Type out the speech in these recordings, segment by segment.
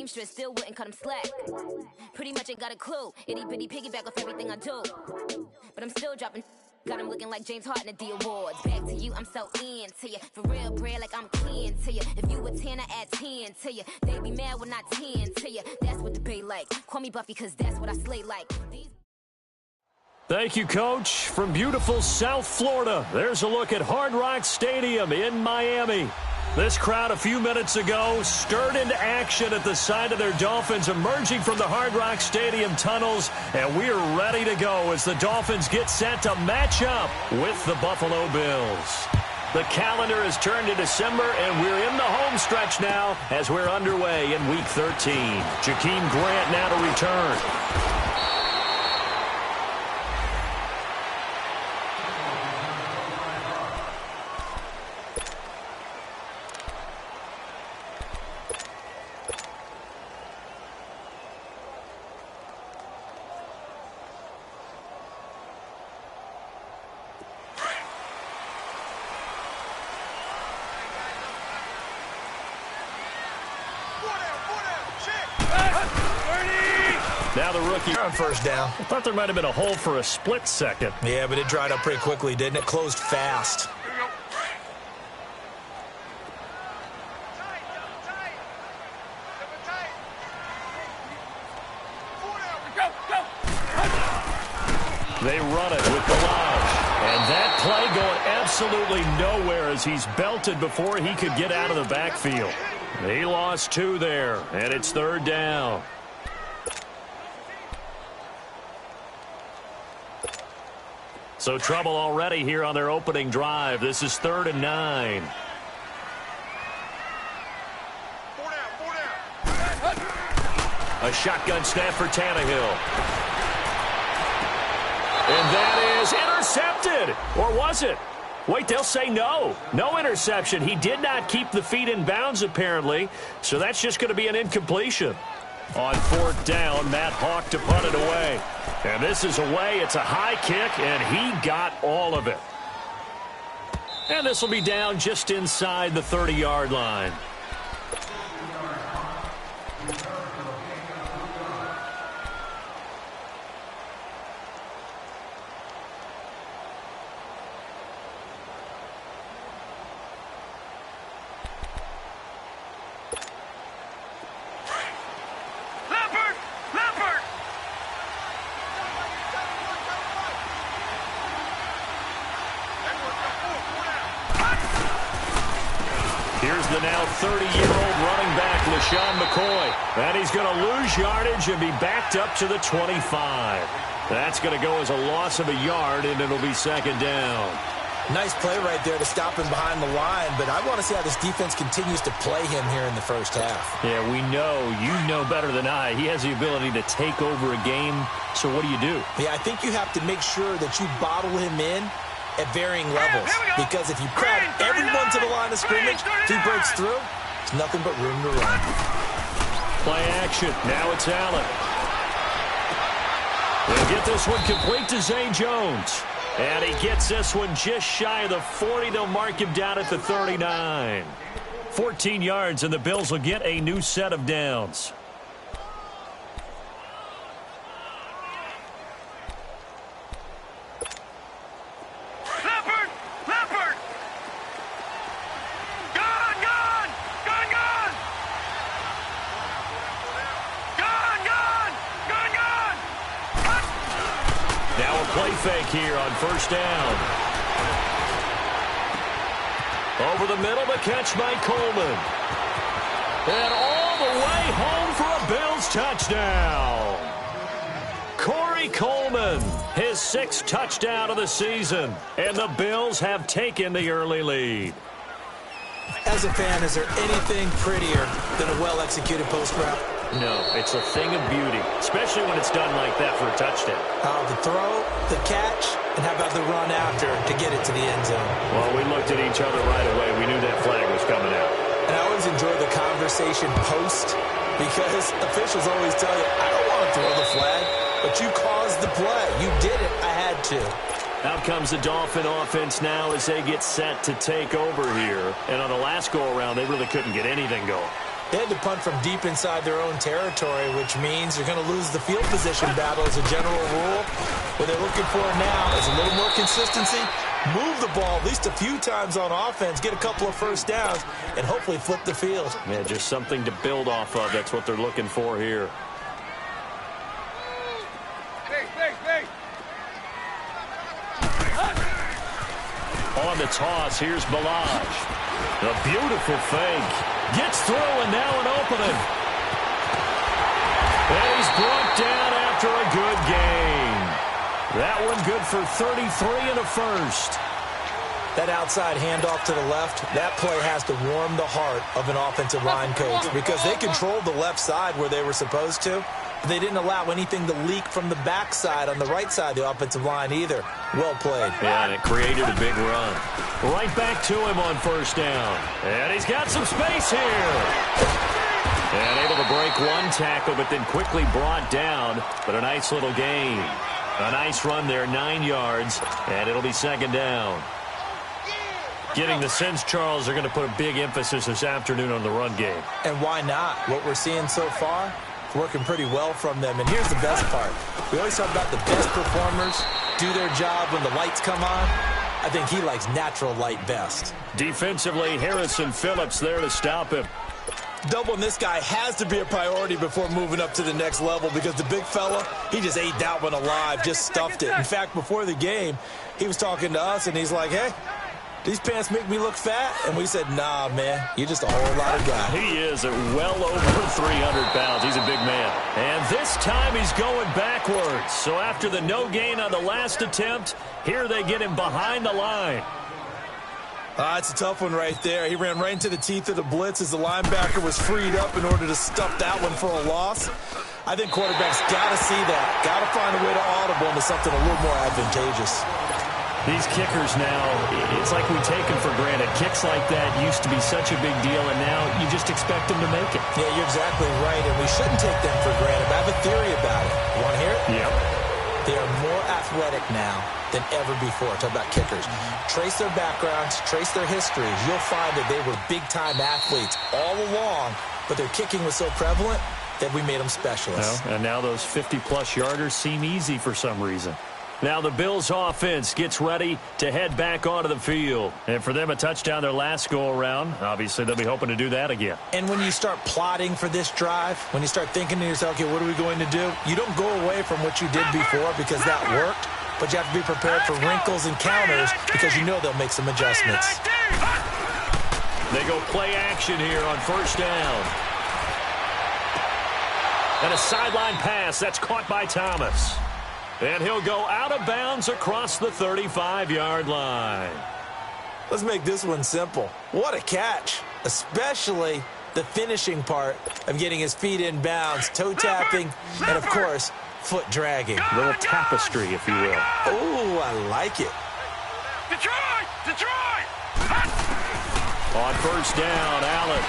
seamstress, still wouldn't cut him slack. Pretty much ain't got a clue. Itty bitty piggyback off everything I do. But I'm still dropping. Got him looking like James Harden at the awards. Back to you, I'm so into you. For real, bread, like I'm kin to you. If you were 10, I add 10 to you. They be mad when I 10 to you. That's what the bay like. Call me Buffy, cause that's what I slay like. Thank you, Coach. From beautiful South Florida, there's a look at Hard Rock Stadium in Miami. This crowd a few minutes ago stirred into action at the side of their Dolphins emerging from the Hard Rock Stadium tunnels, and we're ready to go as the Dolphins get set to match up with the Buffalo Bills. The calendar has turned to December, and we're in the home stretch now as we're underway in Week 13. Jakeem Grant now to return. Now the rookie on first down. I thought there might have been a hole for a split second. Yeah, but it dried up pretty quickly, didn't it? Closed fast. They run it with Balaj. And that play going absolutely nowhere as he's belted before he could get out of the backfield. He lost 2 there, and it's 3rd down. So trouble already here on their opening drive. This is 3rd and 9. 4 down. A shotgun snap for Tannehill. And that is intercepted. Or was it? Wait, they'll say no. No interception. He did not keep the feet in bounds, apparently. So that's just going to be an incompletion. On 4th down, Matt Hawk to punt it away. And this is away. It's a high kick, and he got all of it. And this will be down just inside the 30-yard line. Here's the now 30-year-old running back, LaShawn McCoy. And he's going to lose yardage and be backed up to the 25. That's going to go as a loss of a yard, and it'll be 2nd down. Nice play right there to stop him behind the line, but I want to see how this defense continues to play him here in the first half. Yeah, we know. You know better than I. He has the ability to take over a game, so what do you do? Yeah, I think you have to make sure that you bottle him in at varying levels, because if you crowd everyone to the line of scrimmage, if he breaks through, it's nothing but room to run. Play action. Now it's Allen. They'll get this one complete to Zay Jones. And he gets this one just shy of the 40. They'll mark him down at the 39. 14 yards, and the Bills will get a new set of downs. Play fake here on 1st down. Over the middle, the catch by Coleman. And all the way home for a Bills touchdown. Corey Coleman, his 6th touchdown of the season. And the Bills have taken the early lead. As a fan, is there anything prettier than a well-executed post route? No, it's a thing of beauty, especially when it's done like that for a touchdown. The throw, the catch, and how about the run after to get it to the end zone? Well, we looked at each other right away. We knew that flag was coming out. And I always enjoy the conversation post, because officials always tell you, I don't want to throw the flag, but you caused the play. You did it. I had to. Out comes the Dolphin offense now as they get set to take over here. And on the last go-around, they really couldn't get anything going. They had to punt from deep inside their own territory, which means you're going to lose the field position battle as a general rule. What they're looking for now is a little more consistency, move the ball at least a few times on offense, get a couple of first downs, and hopefully flip the field. Yeah, just something to build off of. That's what they're looking for here. On the toss, here's Balaj. A beautiful fake. Gets through, and now an opening. And he's brought down after a good game. That one good for 33 and a first. That outside handoff to the left, that play has to warm the heart of an offensive line coach because they controlled the left side where they were supposed to. But they didn't allow anything to leak from the backside on the right side of the offensive line either. Well played. Yeah, and it created a big run. Right back to him on first down. And he's got some space here. And able to break one tackle, but then quickly brought down. But a nice little gain. A nice run there, 9 yards. And it'll be second down. Getting the sense, Charles, they're going to put a big emphasis this afternoon on the run game. And why not? What we're seeing so far, it's working pretty well from them. And here's the best part. We always talk about the best performers do their job when the lights come on. I think he likes natural light best. Defensively, Harrison Phillips there to stop him. Doubling this guy has to be a priority before moving up to the next level because the big fella, he just ate that one alive, just stuffed it. In fact, before the game, he was talking to us, and he's like, hey, these pants make me look fat? And we said, nah, man, you're just a whole lot of guy. He is at well over 300 pounds. He's a big man. And this time he's going backwards. So after the no gain on the last attempt, here they get him behind the line. It's a tough one right there. He ran right into the teeth of the blitz as the linebacker was freed up in order to stuff that one for a loss. I think quarterbacks got to see that. Got to find a way to audible into something a little more advantageous. These kickers now, it's like we take them for granted. Kicks like that used to be such a big deal, and now you just expect them to make it. Yeah, you're exactly right, and we shouldn't take them for granted. I have a theory about it. You want to hear it? Yep. They are more athletic now than ever before. Talk about kickers. Trace their backgrounds, trace their histories. You'll find that they were big-time athletes all along, but their kicking was so prevalent that we made them specialists. Well, and now those 50-plus yarders seem easy for some reason. Now the Bills offense gets ready to head back onto the field. And for them, a touchdown their last go-around. Obviously, they'll be hoping to do that again. And when you start plotting for this drive, when you start thinking to yourself, okay, what are we going to do? You don't go away from what you did before because that worked, but you have to be prepared for wrinkles and counters because you know they'll make some adjustments. They go play action here on first down. And a sideline pass. That's caught by Thomas. And he'll go out of bounds across the 35-yard line. Let's make this one simple. What a catch, especially the finishing part of getting his feet in bounds, toe tapping, and, of course, foot dragging. A little tapestry, if you will. Oh, I like it. Detroit! On first down, Allen.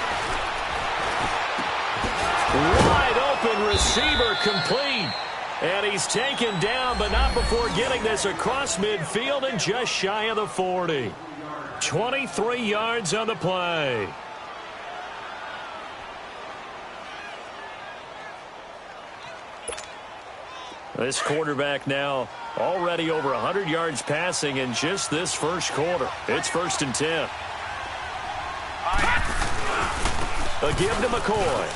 Wide open receiver complete. And he's taken down, but not before getting this across midfield and just shy of the 40. 23 yards on the play. This quarterback now already over 100 yards passing in just this first quarter. It's 1st and 10. A give to McCoy.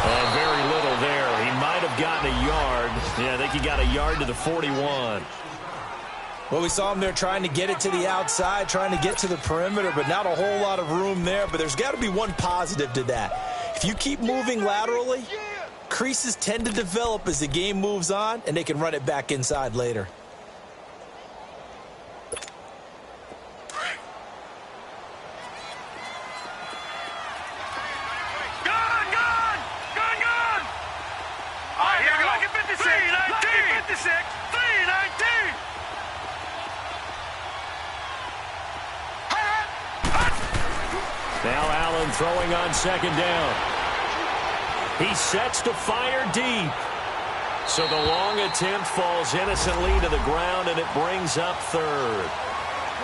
And very little there. He might have gotten a yard. Yeah, I think he got a yard to the 41. Well, we saw him there trying to get it to the outside, trying to get to the perimeter, but not a whole lot of room there. But there's got to be one positive to that. If you keep moving laterally, creases tend to develop as the game moves on, and they can run it back inside later. Now Allen throwing on second down. He sets to fire deep. So the long attempt falls innocently to the ground, and it brings up third.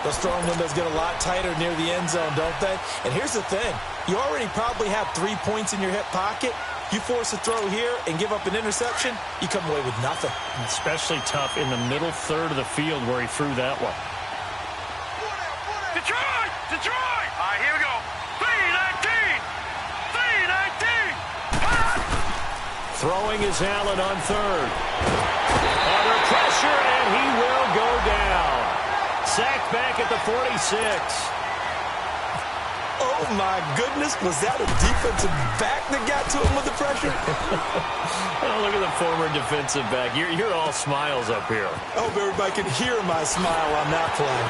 Those throwing windows get a lot tighter near the end zone, don't they? And here's the thing. You already probably have 3 points in your hip pocket. You force a throw here and give up an interception, you come away with nothing. Especially tough in the middle third of the field where he threw that one. Detroit! Detroit! All right, here we go. 319! 319! Throwing is Allen on third. Under pressure, and he will go down. Sacked back at the 46. Oh, my goodness. Was that a defensive back that got to him with the pressure? Oh, look at the former defensive back. You're all smiles up here. I hope everybody can hear my smile on that play.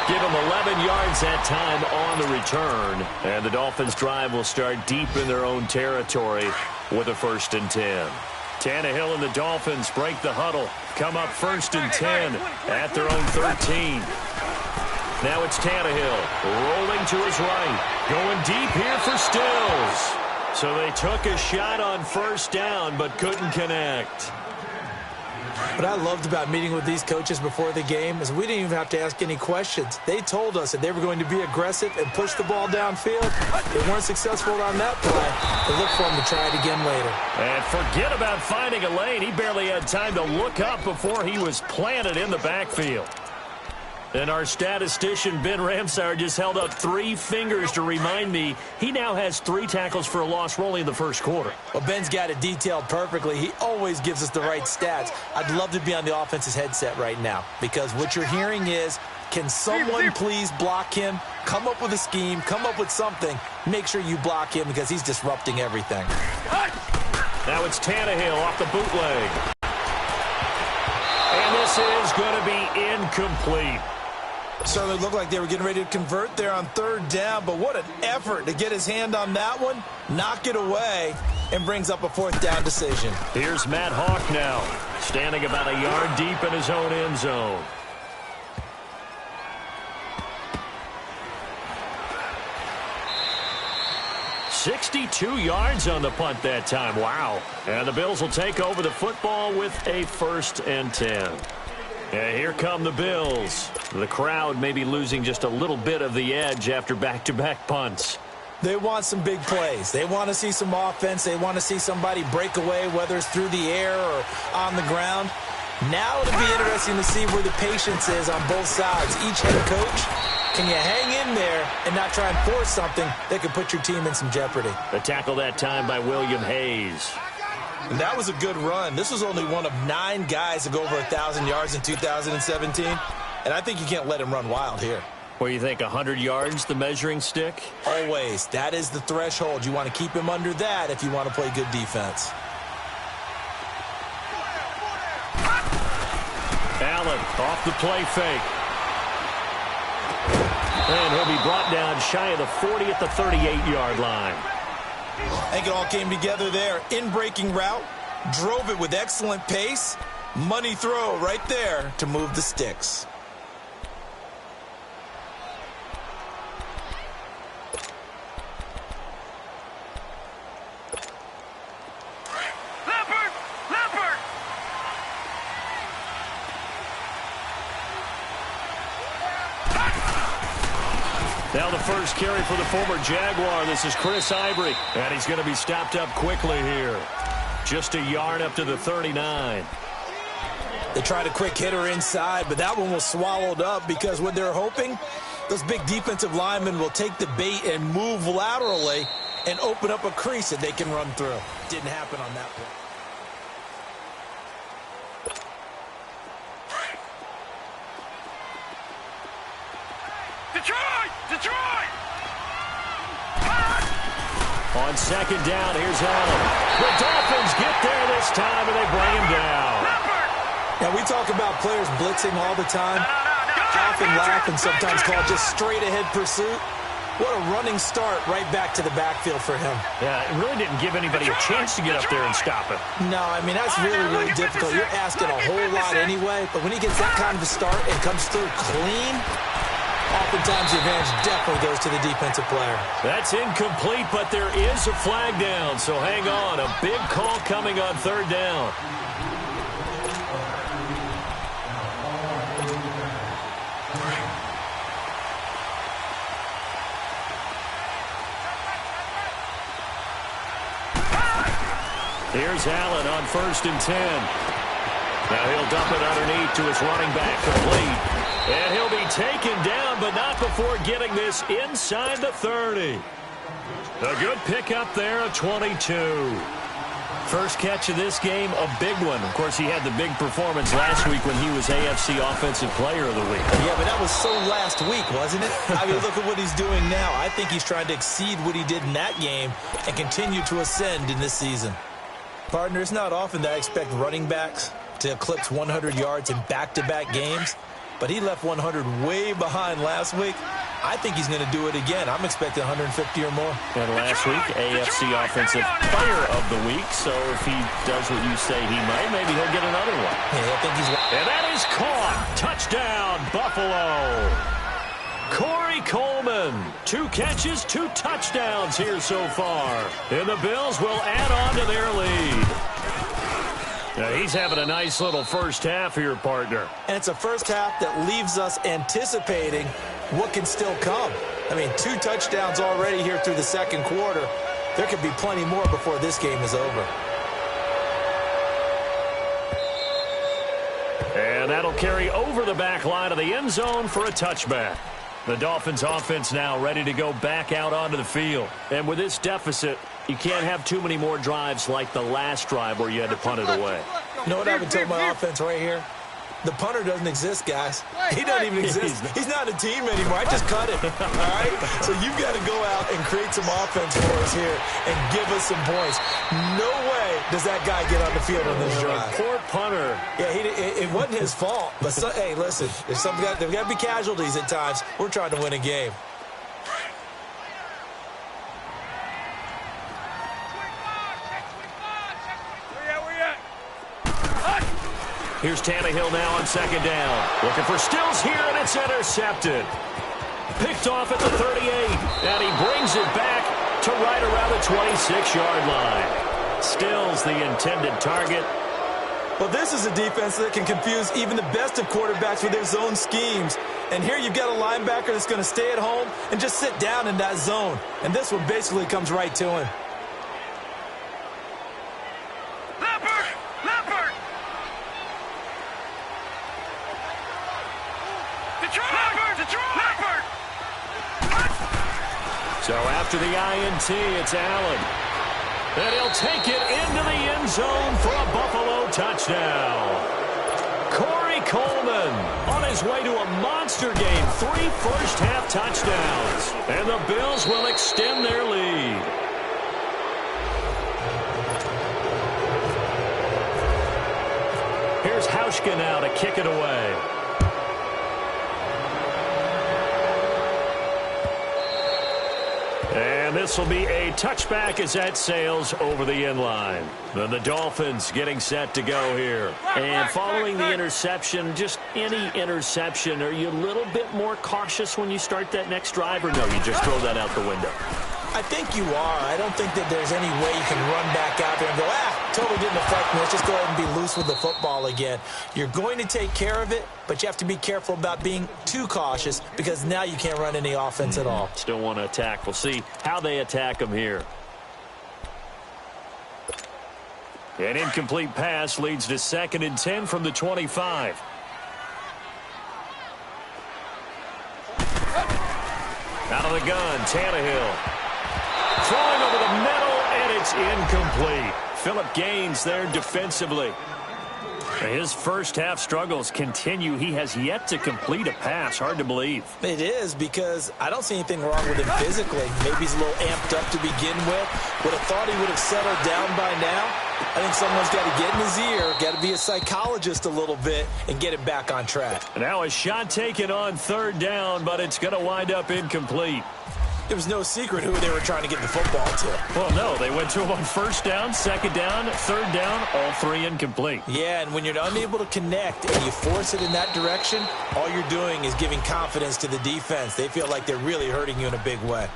Give him 11 yards that time on the return. And the Dolphins' drive will start deep in their own territory with a 1st and 10. Tannehill and the Dolphins break the huddle. Come up 1st and 10 at their own 13. Now it's Tannehill rolling to his right. Going deep here for Stills. So they took a shot on 1st down but couldn't connect. What I loved about meeting with these coaches before the game is we didn't even have to ask any questions. They told us that they were going to be aggressive and push the ball downfield. They weren't successful on that play. They look for them to try it again later. And forget about finding a lane. He barely had time to look up before he was planted in the backfield. And our statistician, Ben Ramsauer, just held up 3 fingers to remind me he now has 3 tackles for a loss rolling in the 1st quarter. Well, Ben's got it detailed perfectly. He always gives us the right stats. I'd love to be on the offense's headset right now because what you're hearing is, can someone please block him? Come up with a scheme. Come up with something. Make sure you block him because he's disrupting everything. Now it's Tannehill off the bootleg. And this is going to be incomplete. Certainly looked like they were getting ready to convert there on 3rd down, but what an effort to get his hand on that one, knock it away, and brings up a 4th down decision. Here's Matt Hawk now, standing about a yard deep in his own end zone. "62 yards on the punt that time. Wow. And the Bills will take over the football with a 1st and 10. And here come the Bills. The crowd may be losing just a little bit of the edge after back-to-back punts. They want some big plays. They want to see some offense. They want to see somebody break away, whether it's through the air or on the ground. Now it'll be interesting to see where the patience is on both sides. Each head coach, can you hang in there and not try and force something that could put your team in some jeopardy? The tackle that time by William Hayes. And that was a good run. This was only one of 9 guys to go over 1,000 yards in 2017. And I think you can't let him run wild here. What do you think, 100 yards, the measuring stick? Always. That is the threshold. You want to keep him under that if you want to play good defense. Allen off the play fake. And he'll be brought down shy of the 40 at the 38-yard line. I think it all came together there. In-breaking route, drove it with excellent pace. Money throw right there to move the sticks. Now the first carry for the former Jaguar. This is Chris Ivory, and he's going to be stopped up quickly here. Just a yard up to the 39. They tried a quick hitter inside, but that one was swallowed up because what they're hoping, those big defensive linemen will take the bait and move laterally and open up a crease that they can run through. Didn't happen on that play. Detroit! Detroit! On 2nd down, here's Allen. The Dolphins get there this time, and they bring him down. Now, we talk about players blitzing all the time. I often laugh and sometimes call it just straight-ahead pursuit. What a running start right back to the backfield for him. Yeah, it really didn't give anybody a chance to get up there and stop it. No, I mean, that's really, really difficult. You're asking a whole lot anyway, but when he gets that kind of a start and comes through clean, oftentimes the advantage definitely goes to the defensive player. That's incomplete, but there is a flag down, so hang on. A big call coming on 3rd down. Here's Allen on 1st and 10. Now he'll dump it underneath to his running back, complete. And he'll be taken down, but not before getting this inside the 30. A good pickup there, a 22. First catch of this game, a big one. Of course, he had the big performance last week when he was AFC Offensive Player of the Week. Yeah, but that was so last week, wasn't it? I mean, look at what he's doing now. I think he's trying to exceed what he did in that game and continue to ascend in this season. Partner, it's not often that I expect running backs to eclipse 100 yards in back-to-back games, but he left 100 way behind last week. I think he's going to do it again. I'm expecting 150 or more. And last week, AFC Offensive Player of the Week. So if he does what you say he might, maybe he'll get another one. Yeah, I think he's... And that is caught. Touchdown, Buffalo. Corey Coleman. 2 catches, 2 touchdowns here so far. And the Bills will add on to their lead. Now he's having a nice little first half here, partner. And it's a first half that leaves us anticipating what can still come. I mean, 2 touchdowns already here through the second quarter. There could be plenty more before this game is over. And that'll carry over the back line of the end zone for a touchback. The Dolphins offense now ready to go back out onto the field. And with this deficit, you can't have too many more drives like the last drive where you had to punt it away. You know what I would tell my offense right here? The punter doesn't exist, guys. He doesn't even exist. He's not a team anymore. I just cut it. All right? So you've got to go out and create some offense for us here and give us some points. No way does that guy get on the field on this drive. Poor punter. Yeah, it wasn't his fault. But, hey, listen, there's got to be casualties at times. We're trying to win a game. Here's Tannehill now on 2nd down. Looking for Stills here, and it's intercepted. Picked off at the 38, and he brings it back to right around the 26-yard line. Stills the intended target. Well, this is a defense that can confuse even the best of quarterbacks with their zone schemes. And here you've got a linebacker that's going to stay at home and just sit down in that zone. And this one basically comes right to him. So after the INT, it's Allen. And he'll take it into the end zone for a Buffalo touchdown. Corey Coleman on his way to a monster game. 3 first-half touchdowns. And the Bills will extend their lead. Here's Hauschka now to kick it away. And this will be a touchback as that sails over the end line. Then the Dolphins getting set to go here. And following the interception, just any interception, are you a little bit more cautious when you start that next drive, or no, you just throw that out the window? I think you are. I don't think that there's any way you can run back out there and go, totally didn't affect me. Let's just go ahead and be loose with the football again. You're going to take care of it, but you have to be careful about being too cautious because now you can't run any offense at all. Still want to attack. We'll see how they attack them here. An incomplete pass leads to 2nd and 10 from the 25. Out of the gun, Tannehill. Throwing over the middle, and it's incomplete. Phillip Gaines there defensively. His first-half struggles continue. He has yet to complete a pass. Hard to believe. It is, because I don't see anything wrong with him physically. Maybe he's a little amped up to begin with. Would have thought he would have settled down by now. I think someone's got to get in his ear, got to be a psychologist a little bit, and get it back on track. Now a shot taken on 3rd down, but it's going to wind up incomplete. There was no secret who they were trying to get the football to. Well, no, they went to him on 1st down, 2nd down, 3rd down, all 3 incomplete. Yeah, and when you're unable to connect and you force it in that direction, all you're doing is giving confidence to the defense. They feel like they're really hurting you in a big way.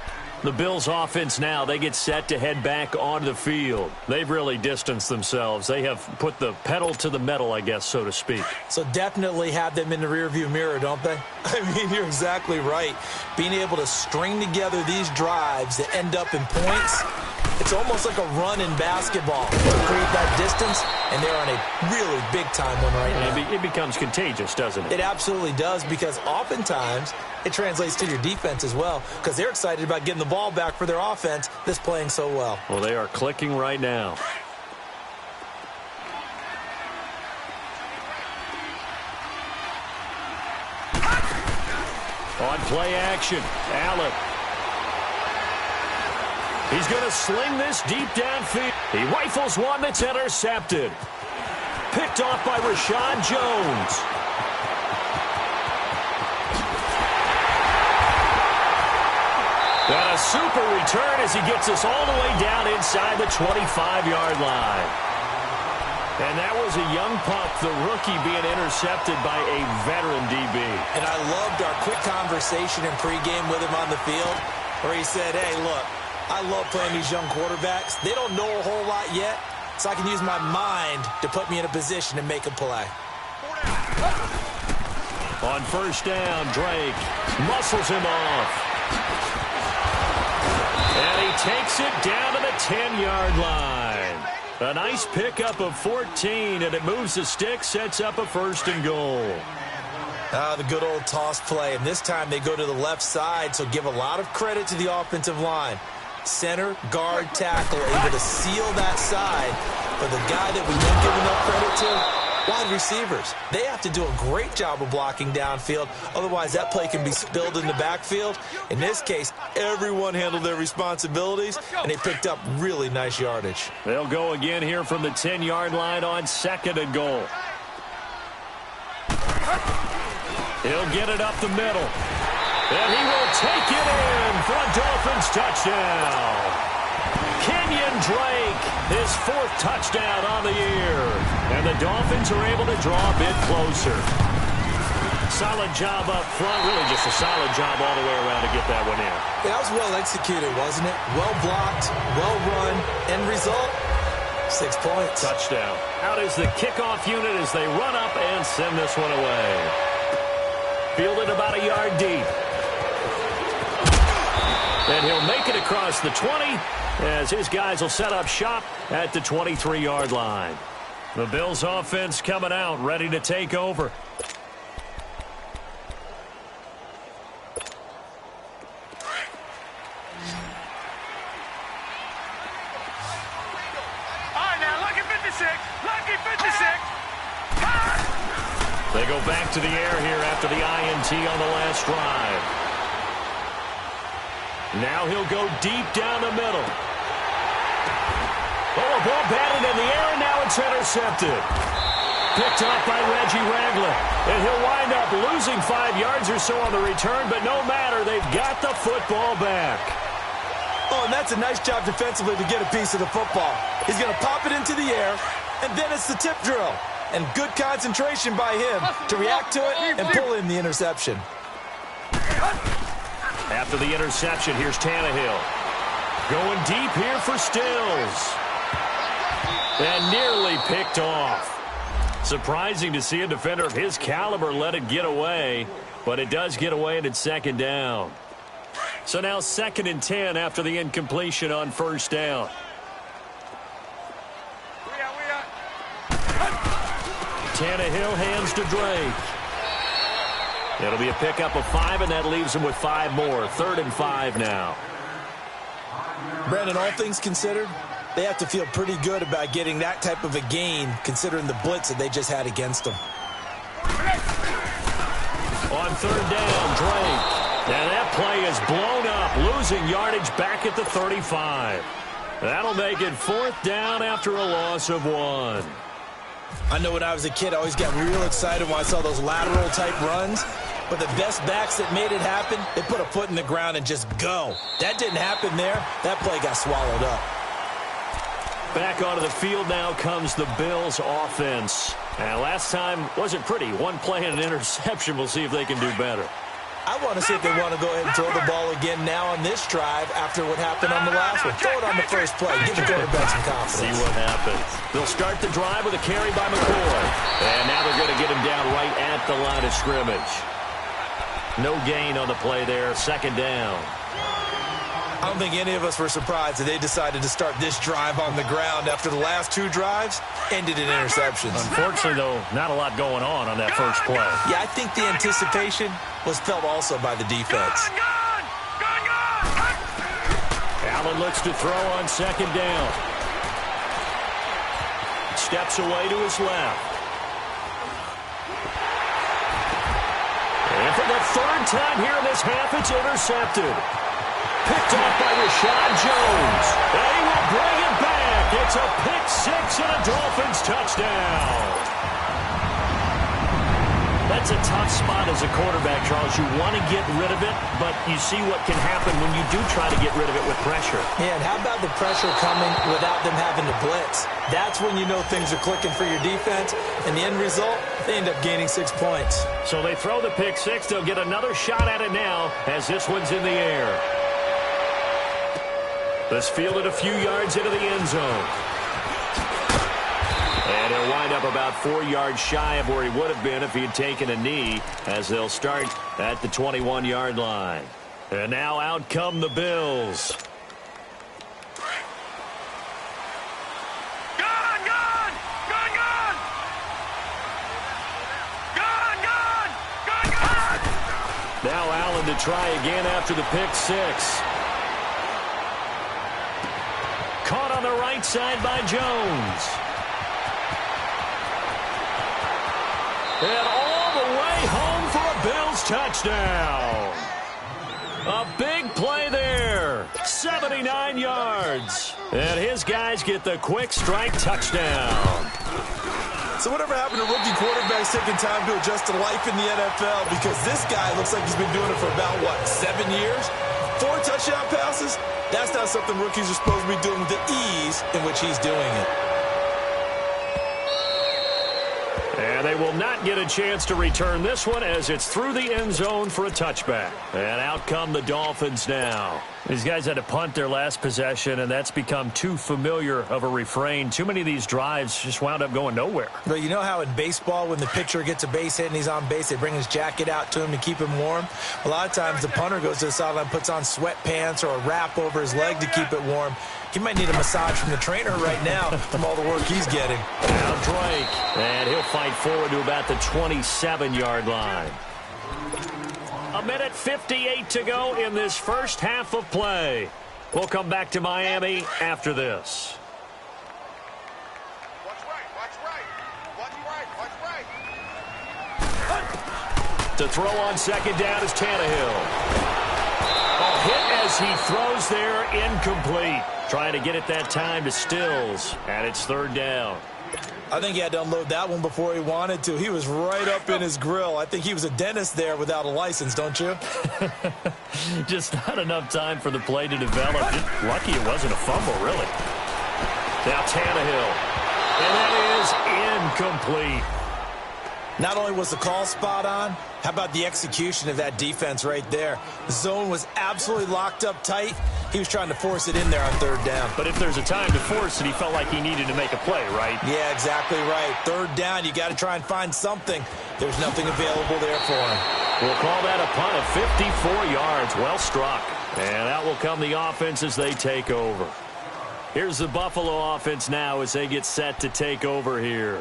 The Bills offense now, they get set to head back onto the field. They've really distanced themselves. They have put the pedal to the metal, I guess, so to speak. So definitely have them in the rearview mirror, don't they? I mean, you're exactly right. Being able to string together these drives that end up in points, It's almost like a run in basketball. Create that distance, and they're on a really big-time one right now. It becomes contagious, doesn't it? It absolutely does, because oftentimes it translates to your defense as well, because they're excited about getting the ball back for their offense that's playing so well. Well, they are clicking right now. On play action, Allen. He's going to sling this deep downfield. He rifles one that's intercepted. Picked off by Rashad Jones. And a super return as he gets us all the way down inside the 25-yard line. And that was a young pup, the rookie, being intercepted by a veteran DB. And I loved our quick conversation in pregame with him on the field, where he said, hey, look, I love playing these young quarterbacks. They don't know a whole lot yet, so I can use my mind to put me in a position to make a play. On first down, Drake muscles him off. And he takes it down to the 10-yard line. A nice pickup of 14, and it moves the stick, sets up a first and goal. The good old toss play, and this time they go to the left side, so give a lot of credit to the offensive line. Center, guard, tackle, able to seal that side. But the guy that we don't give enough credit to, wide receivers. They have to do a great job of blocking downfield. Otherwise, that play can be spilled in the backfield. In this case, everyone handled their responsibilities, and they picked up really nice yardage. They'll go again here from the 10-yard line on second and goal. He'll get it up the middle. And he will take it in for a Dolphins touchdown. Kenyon Drake, his fourth touchdown on the year. And the Dolphins are able to draw a bit closer. Solid job up front. Really just a solid job all the way around to get that one in. That was well executed, wasn't it? Well blocked, well run. End result, 6 points. Touchdown. Out is the kickoff unit as they run up and send this one away. Fielded about a yard deep. And he'll make it across the 20 as his guys will set up shop at the 23-yard line. The Bills offense coming out, ready to take over. All right, now, lucky 56. Lucky 56. They go back to the air here after the INT on the last drive. Now he'll go deep down the middle. Oh, a ball batted in the air, and now it's intercepted. Picked off by Reggie Ragland. And he'll wind up losing 5 yards or so on the return, but no matter, they've got the football back. Oh, and that's a nice job defensively to get a piece of the football. He's going to pop it into the air, and then it's the tip drill. And good concentration by him to react to it and pull in the interception. After the interception, here's Tannehill. Going deep here for Stills. And nearly picked off. Surprising to see a defender of his caliber let it get away, but it does get away and it's second down. So now 2nd and 10 after the incompletion on first down. Tannehill hands to Drake. It'll be a pickup of 5, and that leaves him with 5 more. 3rd and 5 now. Brandon, all things considered, they have to feel pretty good about getting that type of a gain, considering the blitz that they just had against them. On 3rd down, Drake. And that play is blown up, losing yardage back at the 35. That'll make it 4th down after a loss of 1. I know when I was a kid, I always got real excited when I saw those lateral-type runs. But the best backs that made it happen, they put a foot in the ground and just go. That didn't happen there. That play got swallowed up. Back onto the field now comes the Bills offense. And last time wasn't pretty. 1 play and an interception. We'll see if they can do better. I want to see if they want to go ahead and throw the ball again now on this drive after what happened on the last one. Throw it on the first play. Give the quarterback some confidence. See what happens. They'll start the drive with a carry by McCoy. And now they're going to get him down right at the line of scrimmage. No gain on the play there. 2nd down. I don't think any of us were surprised that they decided to start this drive on the ground after the last 2 drives ended in interceptions. Unfortunately, though, not a lot going on that first play. Yeah, I think the anticipation was felt also by the defense. Allen looks to throw on second down. Steps away to his left. And for the 3rd time here in this half, it's intercepted. Picked off by Rashad Jones. They will bring it back. It's a pick 6 and a Dolphins touchdown. That's a tough spot as a quarterback, Charles. You want to get rid of it, but you see what can happen when you do try to get rid of it with pressure. Yeah, and how about the pressure coming without them having to blitz? That's when you know things are clicking for your defense, and the end result, they end up gaining 6 points. So they throw the pick 6. They'll get another shot at it now as this one's in the air. This fielded a few yards into the end zone. And he'll wind up about 4 yards shy of where he would have been if he had taken a knee, as they'll start at the 21-yard line. And now out come the Bills. Now Allen to try again after the pick 6. Caught on the right side by Jones. And all the way home for a Bills touchdown. A big play there. 79 yards. And his guys get the quick strike touchdown. So whatever happened to rookie quarterbacks taking time to adjust to life in the NFL? Because this guy looks like he's been doing it for about, 7 years? 4 touchdown passes? That's not something rookies are supposed to be doing with the ease in which he's doing it. And they will not get a chance to return this one as it's through the end zone for a touchback. And out come the Dolphins now. These guys had to punt their last possession, and that's become too familiar of a refrain. Too many of these drives just wound up going nowhere. But you know how in baseball, when the pitcher gets a base hit and he's on base, they bring his jacket out to him to keep him warm? A lot of times the punter goes to the sideline, puts on sweatpants or a wrap over his leg to keep it warm. He might need a massage from the trainer right now from all the work he's getting. Now Drake, and he'll fight forward to about the 27-yard line. 1:58 to go in this first half of play. We'll come back to Miami after this. To throw on second down is Tannehill. A hit as he throws there, incomplete. Trying to get it that time to Stills, and it's 3rd down. I think he had to unload that one before he wanted to. He was right up in his grill. I think he was a dentist there without a license, don't you? Just not enough time for the play to develop. Lucky it wasn't a fumble, really. Now Tannehill. And that is incomplete. Not only was the call spot on, how about the execution of that defense right there? The zone was absolutely locked up tight. He was trying to force it in there on 3rd down. But if there's a time to force it, he felt like he needed to make a play, right? Yeah, exactly right. 3rd down, you got to try and find something. There's nothing available there for him. We'll call that a punt of 54 yards. Well struck. And out will come the offense as they take over. Here's the Buffalo offense now as they get set to take over here.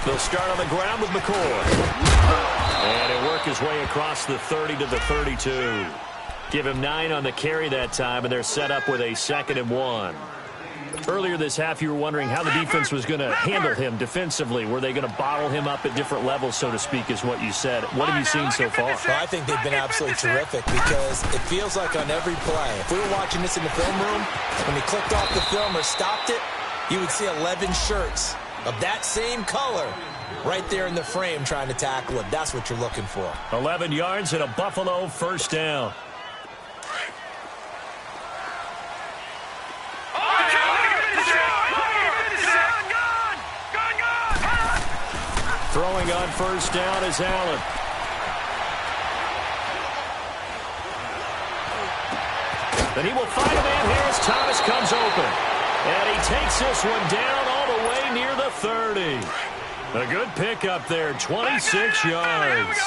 They'll start on the ground with McCoy. And he'll work his way across the 30 to the 32. Give him 9 on the carry that time, and they're set up with a 2nd and 1. Earlier this half, you were wondering how the defense was going to handle him defensively. Were they going to bottle him up at different levels, so to speak, is what you said. What have you seen so far? Well, I think they've been absolutely terrific because it feels like on every play, if we were watching this in the film room, when he clicked off the film or stopped it, you would see 11 shirts of that same color right there in the frame trying to tackle him. That's what you're looking for. 11 yards and a Buffalo 1st down. Throwing on 1st down is Allen. And he will find a man here as Thomas comes open. And he takes this one down all the way near the 30. A good pickup there, 26 yards.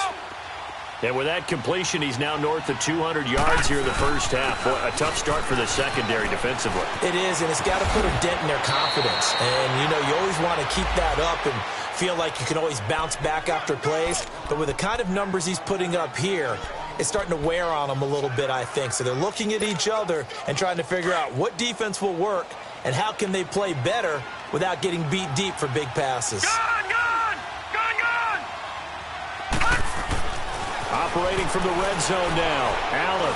And with that completion, he's now north of 200 yards here in the first half. Boy, a tough start for the secondary defensively. It is, and it's got to put a dent in their confidence. And, you know, you always want to keep that up and feel like you can always bounce back after plays. But with the kind of numbers he's putting up here, it's starting to wear on them a little bit, I think. So they're looking at each other and trying to figure out what defense will work and how can they play better without getting beat deep for big passes. Operating from the red zone now. Allen.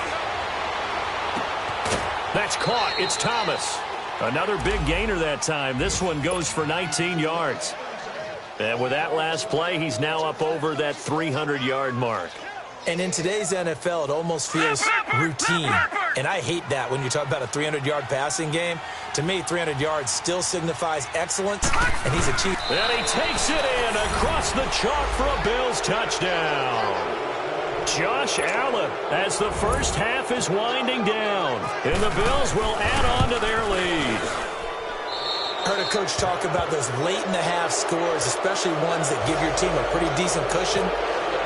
That's caught. It's Thomas. Another big gainer that time. This one goes for 19 yards. And with that last play, he's now up over that 300-yard mark. And in today's NFL, it almost feels routine. And I hate that when you talk about a 300-yard passing game. To me, 300 yards still signifies excellence, and he's achieved. And he takes it in across the chalk for a Bills touchdown. Josh Allen as the first half is winding down. And the Bills will add on to their lead. Heard a coach talk about those late-in-the-half scores, especially ones that give your team a pretty decent cushion.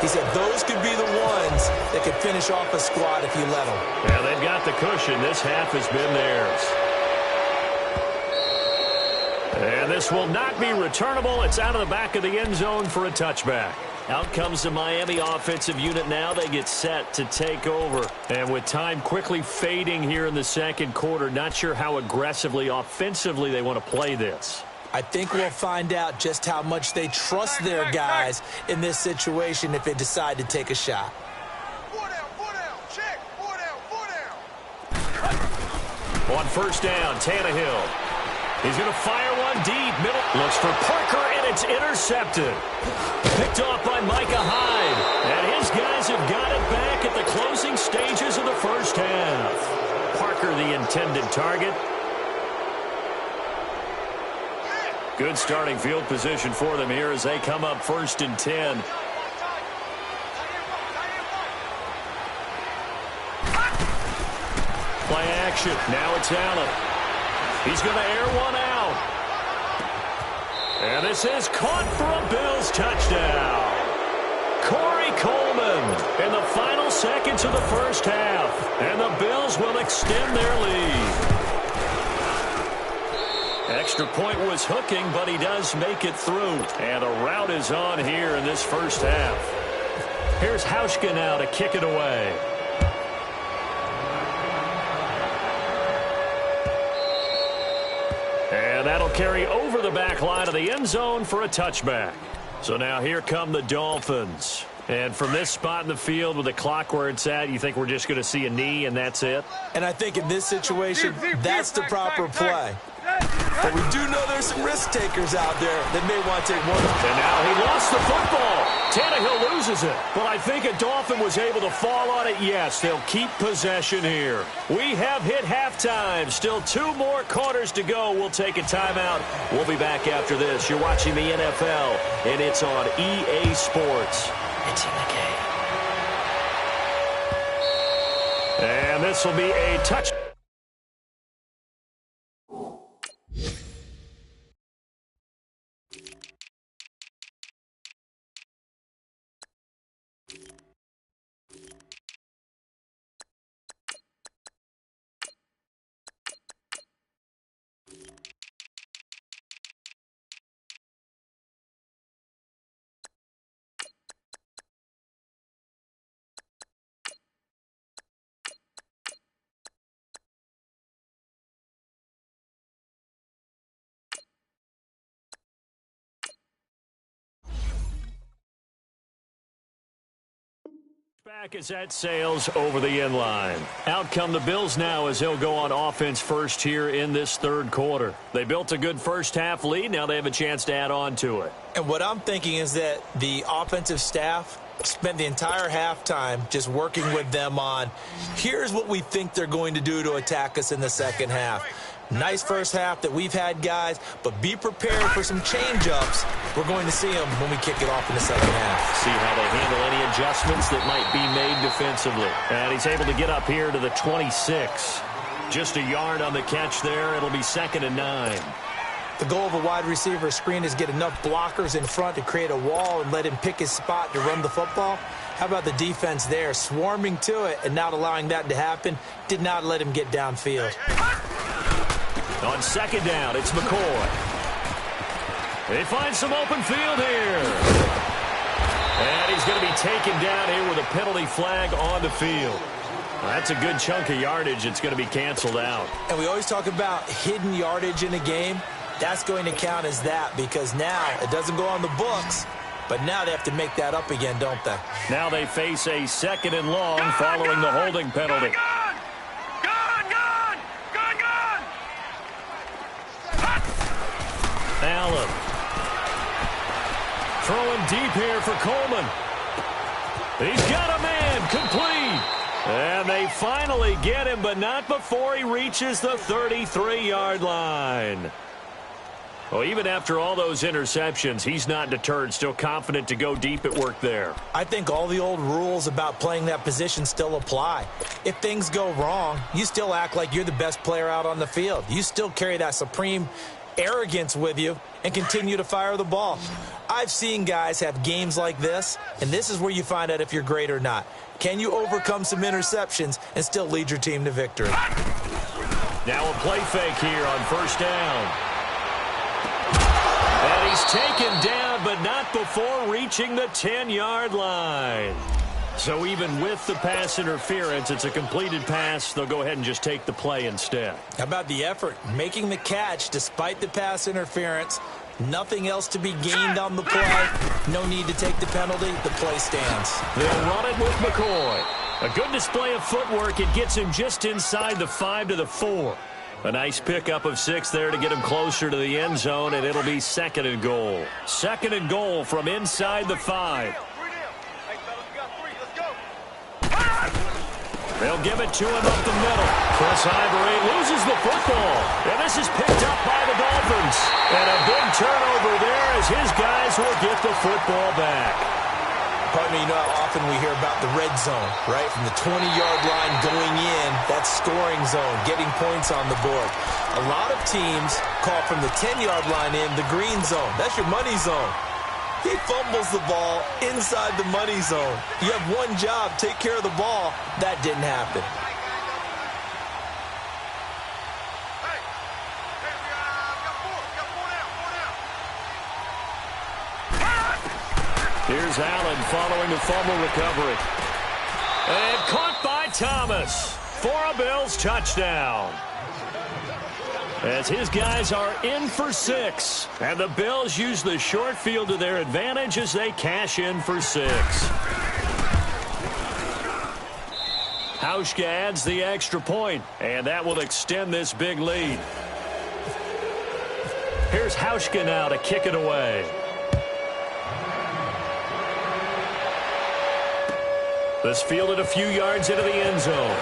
He said those could be the ones that could finish off a squad if you let them. Yeah, they've got the cushion. This half has been theirs. And this will not be returnable. It's out of the back of the end zone for a touchback. Out comes the Miami offensive unit now. They get set to take over. And with time quickly fading here in the second quarter, not sure how aggressively, offensively they want to play this. I think we'll find out just how much they trust their guys in this situation if they decide to take a shot. On first down, Tannehill. He's going to fire one deep. Middle. Looks for Parker, and it's intercepted. Picked off by Micah Hyde. And his guys have got it back at the closing stages of the first half. Parker, the intended target. Good starting field position for them here as they come up 1st and 10. Play action. Now it's Allen. He's going to air one out. And this is caught for a Bills touchdown. Corey Coleman in the final seconds of the first half. And the Bills will extend their lead. Extra point was hooking, but he does make it through. And a rout is on here in this first half. Here's Hauschka now to kick it away. And that'll carry over the back line of the end zone for a touchback. So now here come the Dolphins. And from this spot in the field with the clock where it's at, you think we're just going to see a knee and that's it? And I think in this situation, that's the proper play. But we do know there's some risk takers out there that may want to take one. And now he lost the football. Tannehill loses it. But I think a Dolphin was able to fall on it. Yes, they'll keep possession here. We have hit halftime. Still 2 more quarters to go. We'll take a timeout. We'll be back after this. You're watching the NFL, and it's on EA Sports. It's in the game. And this will be a touch. Back as that sails over the end line. Out come the Bills now as they'll go on offense first here in this third quarter. They built a good first half lead. Now they have a chance to add on to it. And what I'm thinking is that the offensive staff spent the entire halftime just working with them on, here's what we think they're going to do to attack us in the second half. Nice first half that we've had, guys, but be prepared for some change-ups. We're going to see them when we kick it off in the second half. See how they handle any adjustments that might be made defensively. And he's able to get up here to the 26. Just a yard on the catch there. It'll be 2nd and 9. The goal of a wide receiver screen is get enough blockers in front to create a wall and let him pick his spot to run the football. How about the defense there, swarming to it and not allowing that to happen? Did not let him get downfield. On 2nd down, it's McCoy. They find some open field here. And he's going to be taken down here with a penalty flag on the field. That's a good chunk of yardage. It's going to be canceled out. And we always talk about hidden yardage in a game. That's going to count as that because now it doesn't go on the books, but now they have to make that up again, don't they? Now they face a 2nd and long following the holding penalty. Allen. Throwing deep here for Coleman. He's got a man, complete. And they finally get him, but not before he reaches the 33-yard line. Well, even after all those interceptions, he's not deterred, still confident to go deep at work there. I think all the old rules about playing that position still apply. If things go wrong, you still act like you're the best player out on the field. You still carry that supreme arrogance with you and continue to fire the ball. I've seen guys have games like this, and this is where you find out if you're great or not. Can you overcome some interceptions and still lead your team to victory? Now a play fake here on 1st down. And he's taken down, but not before reaching the 10-yard line. So even with the pass interference, it's a completed pass. They'll go ahead and just take the play instead. How about the effort? Making the catch despite the pass interference. Nothing else to be gained on the play. No need to take the penalty. The play stands. They'll run it with McCoy. A good display of footwork. It gets him just inside the 5 to the 4. A nice pickup of 6 there to get him closer to the end zone, and it'll be 2nd and goal. 2nd and goal from inside the 5. They'll give it to him up the middle. Chris Ivory loses the football. And this is picked up by the Dolphins. And a big turnover there as his guys will get the football back. Pardon me, you know how often we hear about the red zone, right? From the 20-yard line going in, that's scoring zone, getting points on the board. A lot of teams call from the 10-yard line in the green zone. That's your money zone. He fumbles the ball inside the money zone. You have one job, take care of the ball. That didn't happen. Here's Allen following the fumble recovery. And caught by Thomas for a Bills touchdown. As his guys are in for 6. And the Bills use the short field to their advantage as they cash in for 6. Hauschka adds the extra point, and that will extend this big lead. Here's Hauschka now to kick it away. This fielded a few yards into the end zone.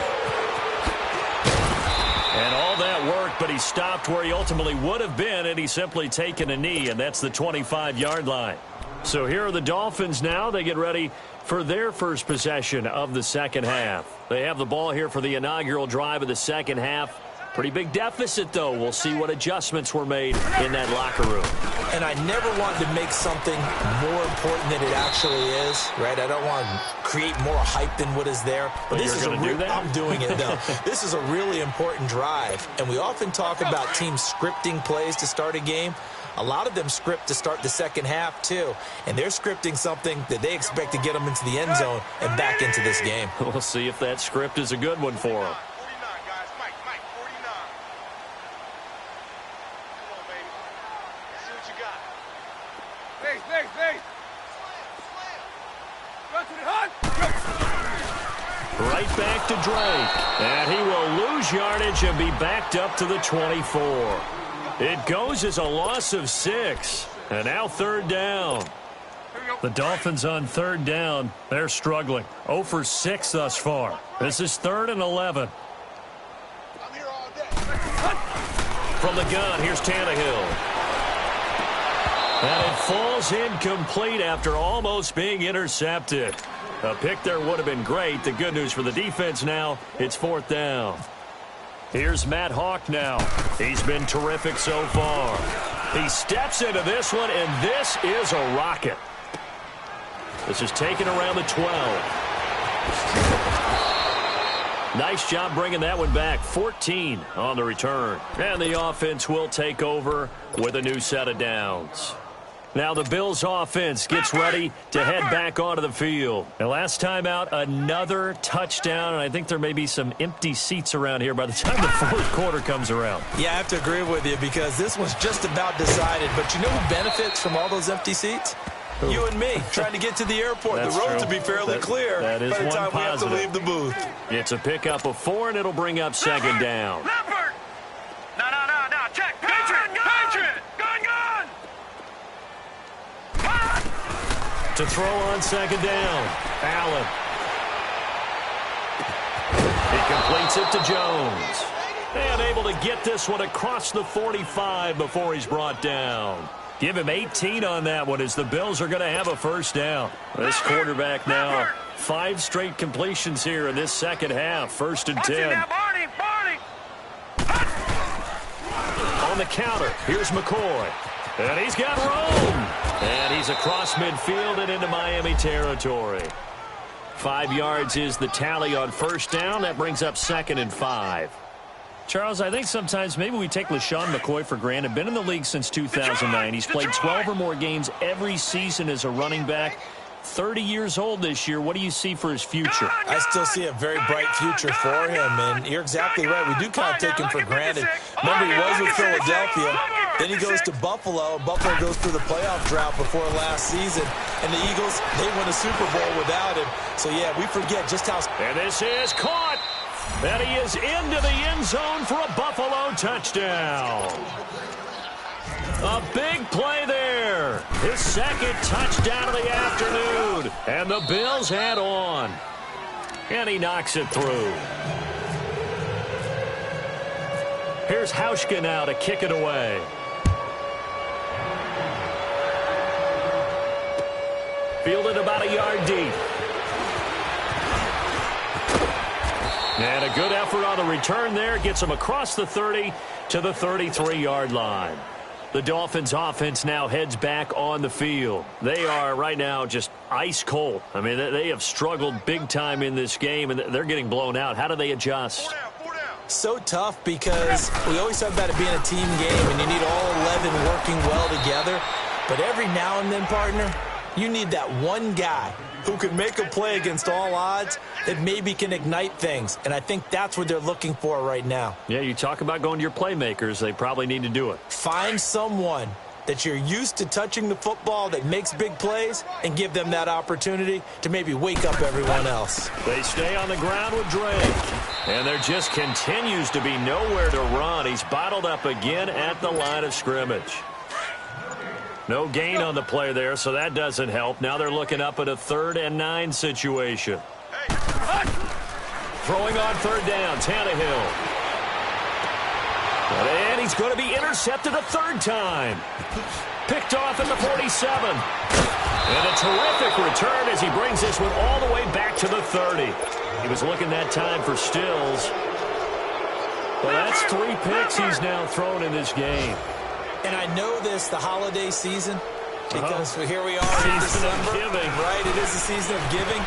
And all that worked, but he stopped where he ultimately would have been, and he's simply taken a knee, and that's the 25-yard line. So here are the Dolphins now. They get ready for their first possession of the second half. They have the ball here for the inaugural drive of the second half. Pretty big deficit, though. We'll see what adjustments were made in that locker room. And I never want to make something more important than it actually is, right? I don't want to create more hype than what is there. But this is I'm doing it, though. This is a really important drive. And we often talk about teams scripting plays to start a game. A lot of them script to start the second half, too. And they're scripting something that they expect to get them into the end zone and back into this game. We'll see if that script is a good one for them. Right back to Drake. And he will lose yardage and be backed up to the 24. It goes as a loss of 6. And now 3rd down. The Dolphins on 3rd down. They're struggling. 0 for 6 thus far. This is 3rd and 11. From the gun, here's Tannehill. And it falls incomplete after almost being intercepted. A pick there would have been great. The good news for the defense now, it's 4th down. Here's Matt Hawk now. He's been terrific so far. He steps into this one, and this is a rocket. This is taken around the 12. Nice job bringing that one back. 14 on the return. And the offense will take over with a new set of downs. Now the Bills offense gets ready to head back onto the field. And last time out, another touchdown, and I think there may be some empty seats around here by the time the fourth quarter comes around. Yeah, I have to agree with you because this was just about decided. But you know who benefits from all those empty seats? Who? You and me, trying to get to the airport. That's the road true. to be fairly clear that is by the one time positive. we have to leave the booth. It's a pickup of 4, and it'll bring up second down. Leopard! No, check! Patriot! Gun! To throw on second down, Allen. He completes it to Jones. And able to get this one across the 45 before he's brought down. Give him 18 on that one as the Bills are going to have a first down. This quarterback now, 5 straight completions here in this second half. 1st and 10. Barney! On the counter, here's McCoy. And he's got room. And he's across midfield and into Miami territory. 5 yards is the tally on first down. That brings up 2nd and 5. Charles, I think sometimes maybe we take LaShawn McCoy for granted. Been in the league since 2009. He's played 12 or more games every season as a running back. 30 years old this year. What do you see for his future? I still see a very bright future for him, and you're exactly right. We do kind of take him for granted. Remember, he was with Philadelphia. Then he goes to Buffalo. Buffalo goes through the playoff drought before last season. And the Eagles, they win a Super Bowl without him. So, yeah, we forget just how... And this is caught. And he is into the end zone for a Buffalo touchdown. A big play there. His 2nd touchdown of the afternoon. And the Bills head on. And he knocks it through. Here's Hauschka now to kick it away. Fielded about a yard deep. And a good effort on the return there. Gets him across the 30 to the 33-yard line. The Dolphins offense now heads back on the field. They are right now just ice cold. I mean, they have struggled big time in this game, and they're getting blown out. How do they adjust? So tough because we always talk about it being a team game, and you need all 11 working well together. But every now and then, partner, you need that one guy who can make a play against all odds that maybe can ignite things. And I think that's what they're looking for right now. Yeah, you talk about going to your playmakers. They probably need to do it. Find someone that you're used to touching the football that makes big plays and give them that opportunity to maybe wake up everyone else. They stay on the ground with Drake. And there just continues to be nowhere to run. He's bottled up again at the line of scrimmage. No gain on the play there, so that doesn't help. Now they're looking up at a 3rd and 9 situation. Throwing on 3rd down, Tannehill. And he's going to be intercepted a 3rd time. Picked off at the 47. And a terrific return as he brings this one all the way back to the 30. He was looking that time for Stills. Well, that's 3 picks he's now thrown in this game. And I know this, the holiday season, because here we are in December. Giving. Right, it is the season of giving.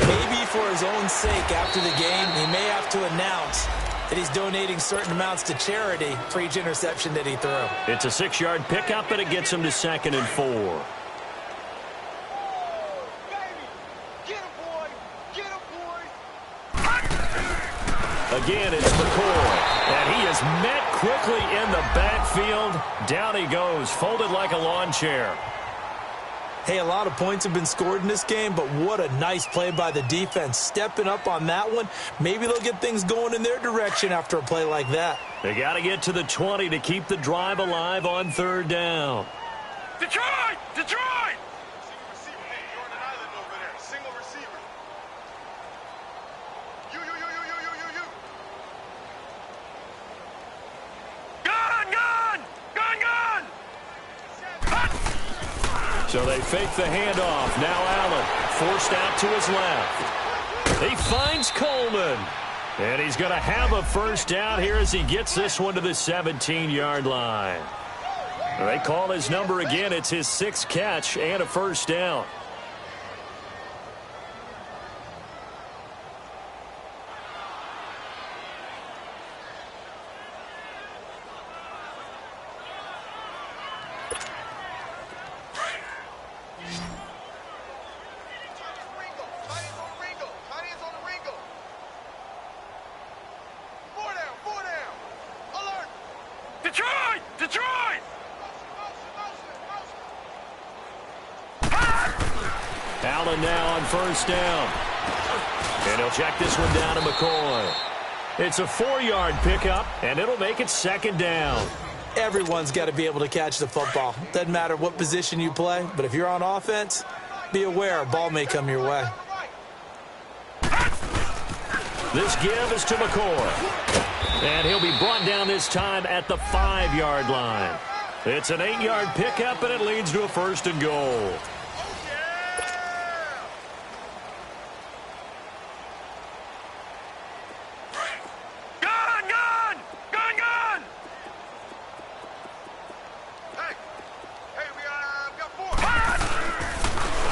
Maybe for his own sake after the game, he may have to announce that he's donating certain amounts to charity for each interception that he threw. It's a 6-yard pickup, and it gets him to 2nd and 4. Again, it's McCoy, and he is met quickly in the backfield. Down he goes, folded like a lawn chair. Hey, a lot of points have been scored in this game, but what a nice play by the defense. Stepping up on that one, maybe they'll get things going in their direction after a play like that. They got to get to the 20 to keep the drive alive on 3rd down. Detroit! So they fake the handoff. Now Allen forced out to his left. He finds Coleman. And he's going to have a first down here as he gets this one to the 17-yard line. They call his number again. It's his 6th catch and a first down. Allen now on first down. And he'll check this one down to McCoy. It's a 4-yard pickup, and it'll make it 2nd down. Everyone's got to be able to catch the football. Doesn't matter what position you play, but if you're on offense, be aware a ball may come your way. This give is to McCoy. And he'll be brought down this time at the 5-yard line. It's an 8-yard pickup, and it leads to a 1st and goal.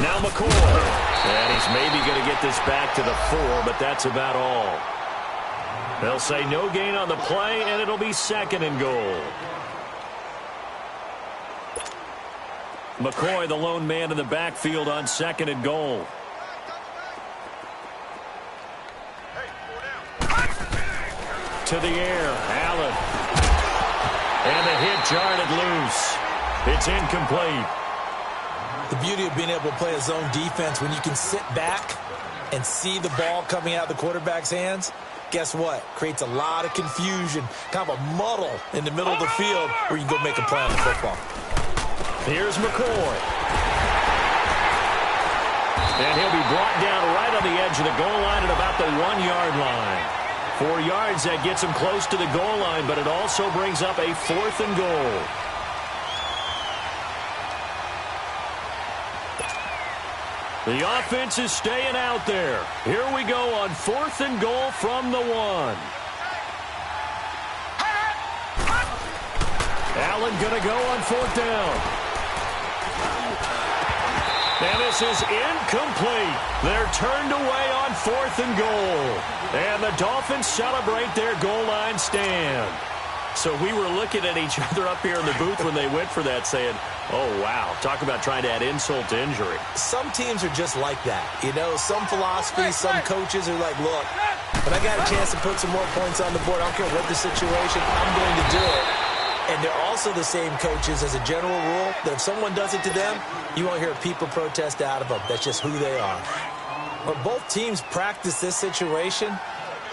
Now McCoy. And he's maybe going to get this back to the 4, but that's about all. They'll say no gain on the play, and it'll be 2nd and goal. McCoy, the lone man in the backfield on 2nd and goal. To the air, Allen. And the hit jarred loose. It's incomplete. The beauty of being able to play a zone defense when you can sit back and see the ball coming out of the quarterback's hands, guess what? Creates a lot of confusion, kind of a muddle in the middle of the field where you can go make a play on the football. Here's McCoy. And he'll be brought down right on the edge of the goal line at about the 1-yard line. 4 yards, that gets him close to the goal line, but it also brings up a 4th and goal. The offense is staying out there. Here we go on 4th and goal from the 1. Allen going to go on 4th down. And this is incomplete. They're turned away on 4th and goal. And the Dolphins celebrate their goal line stand. So we were looking at each other up here in the booth when they went for that saying, oh, wow, talk about trying to add insult to injury. Some teams are just like that. You know, some philosophies, some coaches are like, look, when I got a chance to put some more points on the board, I don't care what the situation, I'm going to do it. And they're also the same coaches as a general rule that if someone does it to them, you won't hear people protest out of them. That's just who they are. But both teams practice this situation.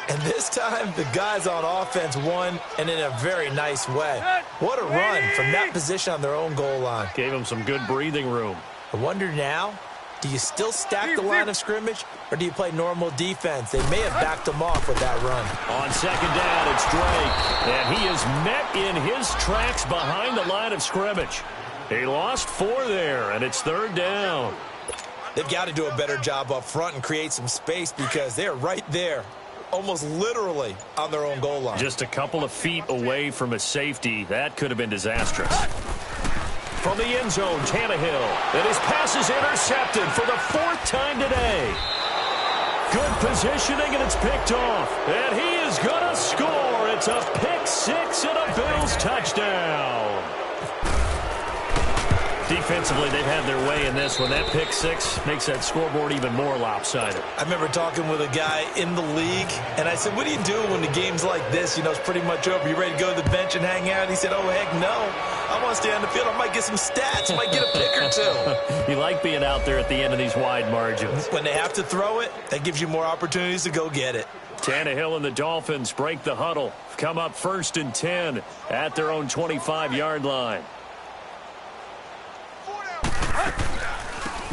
And this time, the guys on offense won, and in a very nice way. What a run from that position on their own goal line. Gave them some good breathing room. I wonder now, do you still stack the line of scrimmage, or do you play normal defense? They may have backed them off with that run. On 2nd down, it's Drake. And he is met in his tracks behind the line of scrimmage. He lost 4 there, and it's 3rd down. They've got to do a better job up front and create some space because they're right there, almost literally on their own goal line. Just a couple of feet away from a safety. That could have been disastrous. From the end zone, Tannehill. And his pass is intercepted for the 4th time today. Good positioning, and it's picked off. And he is going to score. It's a pick 6 and a Bills touchdown. Defensively, they've had their way in this one. That pick 6 makes that scoreboard even more lopsided. I remember talking with a guy in the league, and I said, what do you do when the game's like this? You know, it's pretty much over. You ready to go to the bench and hang out? He said, oh, heck no. I want to stay on the field. I might get some stats. I might get a pick or 2. You like being out there at the end of these wide margins. When they have to throw it, that gives you more opportunities to go get it. Tannehill and the Dolphins break the huddle. Come up 1st and 10 at their own 25-yard line.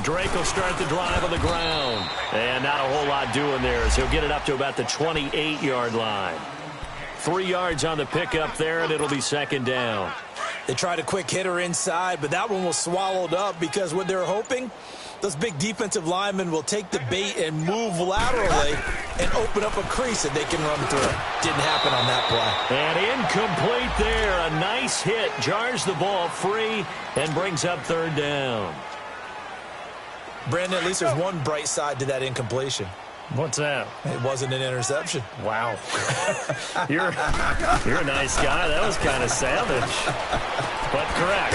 Drake will start the drive on the ground. And not a whole lot doing there as he'll get it up to about the 28-yard line. 3 yards on the pickup there, and it'll be 2nd down. They tried a quick hitter inside, but that one was swallowed up because what they're hoping Those big defensive linemen will take the bait and move laterally and open up a crease that they can run through. Didn't happen on that play. And incomplete there. A nice hit. Jars the ball free and brings up third down. Brandon, at least there's one bright side to that incompletion. What's that? It wasn't an interception. Wow. You're a nice guy. That was kind of savage. But correct.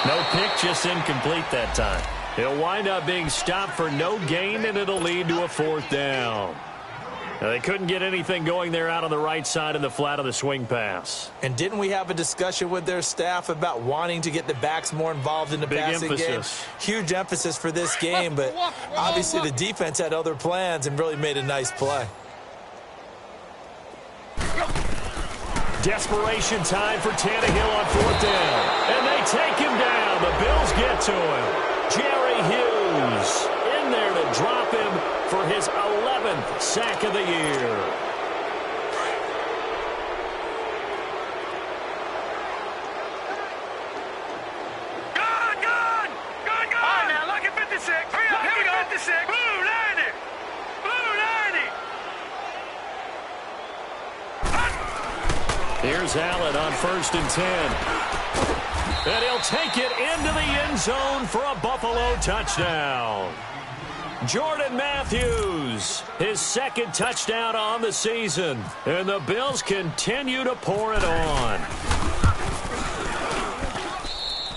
No pick, just incomplete that time. He'll wind up being stopped for no gain, and it'll lead to a fourth down. Now, they couldn't get anything going there out on the right side of the flat of the swing pass. And didn't we have a discussion with their staff about wanting to get the backs more involved in the passing game? Huge emphasis for this game, but obviously the defense had other plans and really made a nice play. Desperation time for Tannehill on fourth down. And they take him down. The Bills get to him. Jerry Hughes in there to drop him for his 11th sack of the year. Good! All right, now, look at 56. Here we go. 56. Blue 90. Here's Allen on 1st and 10. And he'll take it into the end zone for a Buffalo touchdown. Jordan Matthews, his second touchdown on the season. And the Bills continue to pour it on.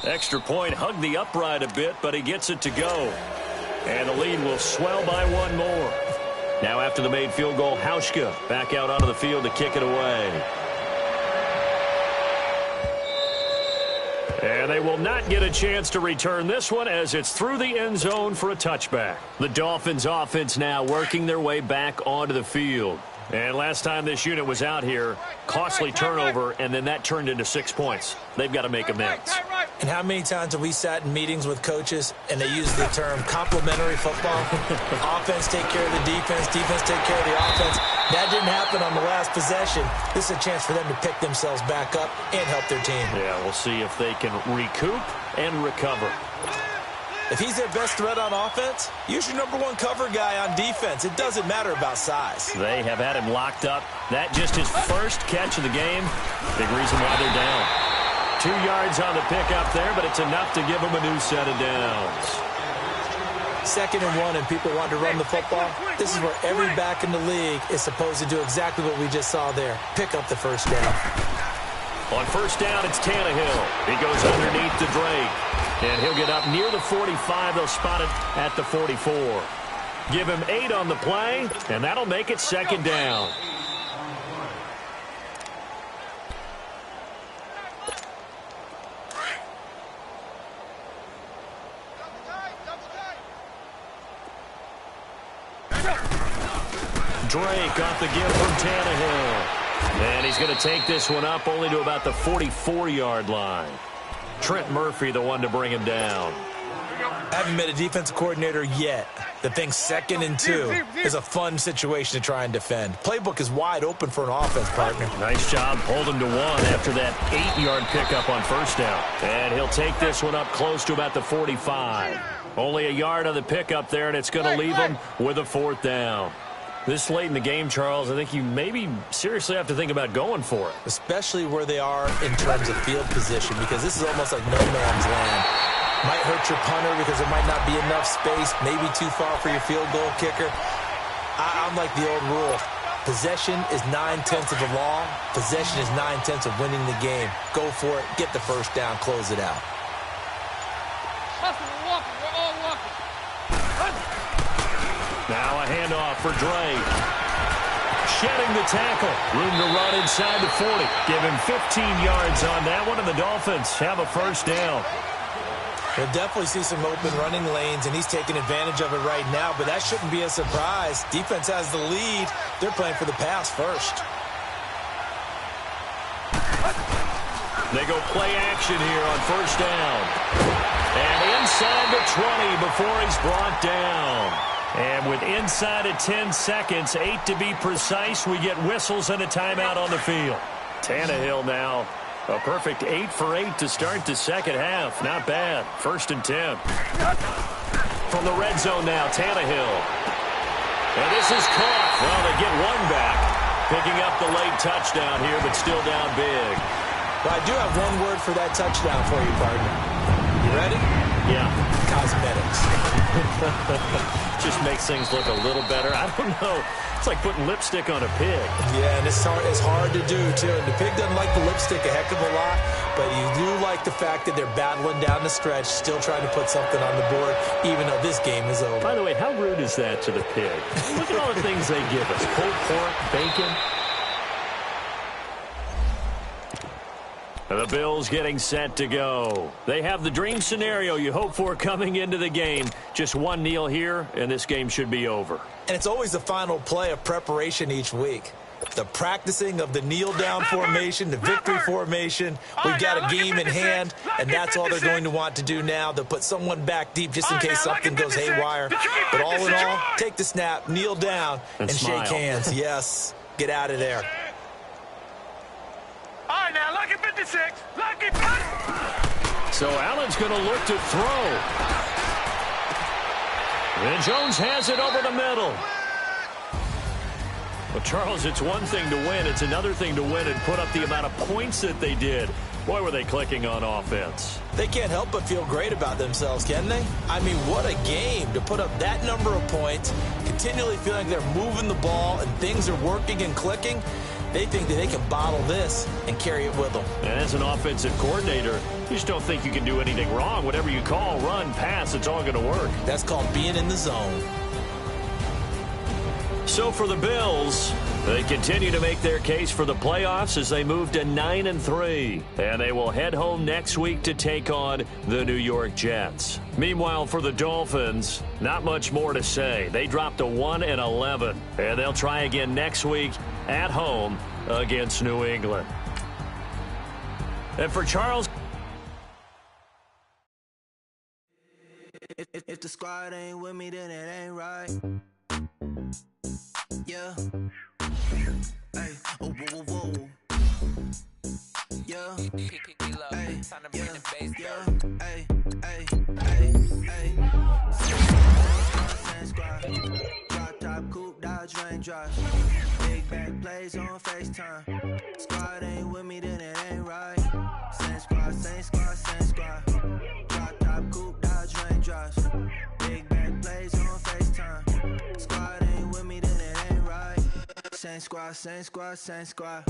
Extra point hugged the upright a bit, but he gets it to go. And the lead will swell by one more. Now after the made field goal, Hauschka back out onto the field to kick it away. And they will not get a chance to return this one as it's through the end zone for a touchback. The Dolphins offense now working their way back onto the field. And last time this unit was out here, costly turnover, and then that turned into 6 points. They've got to make amends. And how many times have we sat in meetings with coaches and they use the term complementary football? Offense take care of the defense, defense take care of the offense. That didn't happen on the last possession. This is a chance for them to pick themselves back up and help their team. Yeah, we'll see if they can recoup and recover. If he's their best threat on offense, use your #1 cover guy on defense. It doesn't matter about size. They have had him locked up. That just his first catch of the game. Big reason why they're down. 2 yards on the pickup there, but it's enough to give them a new set of downs. 2nd and 1 and people want to run the football. This is where every back in the league is supposed to do exactly what we just saw there. Pick up the first down. On first down, it's Tannehill. He goes underneath to Drake. And he'll get up near the 45. They'll spot it at the 44. Give him 8 on the play, and that'll make it 2nd down. Drake off the give from Tannehill. And he's going to take this one up only to about the 44-yard line. Trent Murphy, the one to bring him down. I haven't met a defensive coordinator yet that thinks 2nd and 2 is a fun situation to try and defend. Playbook is wide open for an offense, partner. Nice job holding to 1 after that 8-yard pickup on first down. And he'll take this one up close to about the 45. Only a yard on the pickup there, and it's going to leave him with a 4th down. This late in the game, Charles, I think you maybe seriously have to think about going for it. Especially where they are in terms of field position, because this is almost like no man's land. Might hurt your punter because there might not be enough space, maybe too far for your field goal kicker. I'm like the old rule. Possession is 9/10 of the law. Possession is 9/10 of winning the game. Go for it. Get the first down. Close it out. Now a handoff for Drake. Shedding the tackle. Room to run inside the 40. Give him 15 yards on that one, and the Dolphins have a first down. We'll definitely see some open running lanes, and he's taking advantage of it right now, but that shouldn't be a surprise. Defense has the lead. They're playing for the pass first. They go play action here on first down. And inside the 20 before he's brought down. And with inside of 10 seconds, 8 to be precise, we get whistles and a timeout on the field. Tannehill now, a perfect 8 for 8 to start the second half. Not bad. 1st and 10. from the red zone now, Tannehill. And this is caught. Well, they get one back. Picking up the late touchdown here, but still down big. Well, I do have one word for that touchdown for you, partner. You ready? Yeah. Cosmetics. Just makes things look a little better. I don't know. It's like putting lipstick on a pig. Yeah, and it's hard to do, too. And the pig doesn't like the lipstick a heck of a lot, but you do like the fact that they're battling down the stretch, still trying to put something on the board, even though this game is over. By the way, how rude is that to the pig? Look at all the things they give us. Pulled pork, bacon. The Bills getting set to go. They have the dream scenario you hope for coming into the game. Just one kneel here, and this game should be over. And it's always the final play of preparation each week. The practicing of the kneel-down formation, the victory formation. We've got a game in hand, and that's all they're going to want to do now. They'll put someone back deep just in case something goes haywire. But all in all, take the snap, kneel down, and shake hands. Yes, get out of there. All right, now, lucky 56. Lucky. So Allen's going to look to throw. And Jones has it over the middle. Well, Charles, it's one thing to win. It's another thing to win and put up the amount of points that they did. Boy, were they clicking on offense. They can't help but feel great about themselves, can they? I mean, what a game to put up that number of points, continually feeling like they're moving the ball and things are working and clicking. They think that they can bottle this and carry it with them. And as an offensive coordinator, you just don't think you can do anything wrong. Whatever you call, run, pass, it's all going to work. That's called being in the zone. So for the Bills, they continue to make their case for the playoffs as they move to 9-3. And they will head home next week to take on the New York Jets. Meanwhile, for the Dolphins, not much more to say. They dropped to 1-11, and they'll try again next week at home against New England. And for Charles... If the squad ain't with me, then it ain't right. Yeah. Hey. Oh, whoa, whoa, whoa. Yeah. Hey. Yeah. Hey. Hey. Hey. Hey. Same squad. Drop top coupe, Dodge raindrops. Big back plays on FaceTime. Squad ain't with me, then it ain't right. Same squad, same squad, same squad. Drop top coupe, Dodge raindrops. Big back plays on FaceTime. Squad ain't with me, then it ain't right. Same squad, same squad, same squad.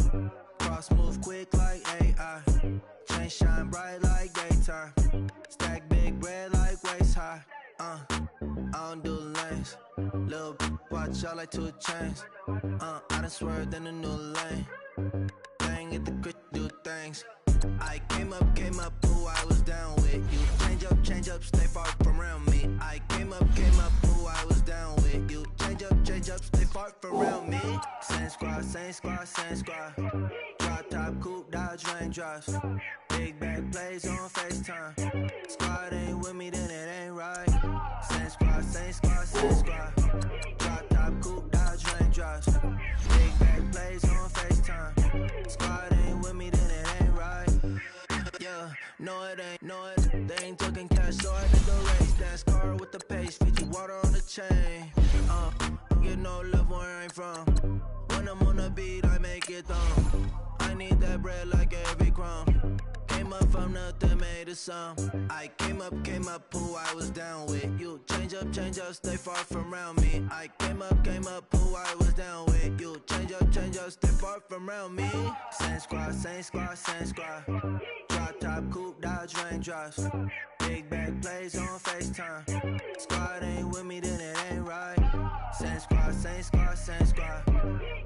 Cross move quick like AI. Chain shine bright like daytime. Stack big bread like waist high. I don't do lanes. Little watch out like 2 chains. I done swerved in a new lane. Bang at the crit, do things. I came up, who I was down with. You change up, stay far from around me. I came up, who I was down with. You change up, stay far from around me. Same squad, same squad, same squad. Drop top coupe, Dodge raindrops. Big back plays on FaceTime. Squad ain't with me, then it ain't right. Same squad, same squad, same squad. Drop top coupe, Dodge raindrops. Big back plays on FaceTime. Squad ain't with me, then it ain't right. Yeah, no it ain't, no it. They ain't talking cash, so I did the race. That's car with the pace, feed you water on the chain. Get no love where I'm from. When I'm on the beat, I make it thumb. I need that bread like every crumb. Came up from nothing, made a sum. I came up, who I was down with. You change up, stay far from around me. I came up, who I was down with. You change up, stay far from around me. Same squad, same squad, same squad. Drop top coupe, Dodge raindrops. Big back plays on FaceTime. Squad ain't with me, then it ain't right. Same squad, same squad, same squad.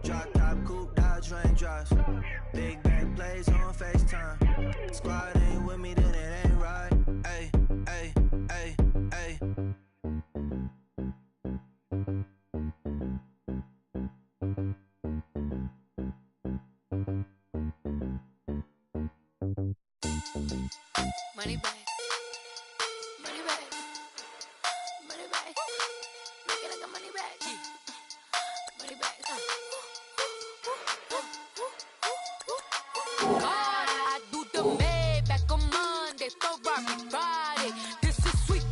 Drop top coupe, Dodge raindrops. Big back plays on FaceTime. Squad ain't with me, then it ain't right. Ay, ay, ay, ay. Money back. Money back. Money back. Make it like a money back. Money back. God, I do the Maybach on Monday, Ferrari Friday. This is sweet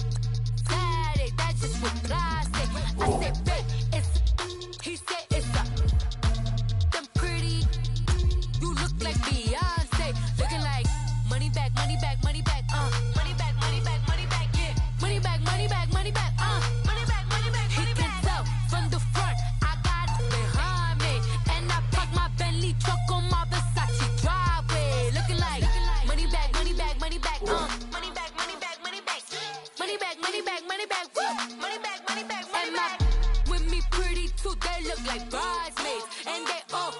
Saturday. That's money back, money back, money back. With me pretty too, they look like bridesmaids. And they all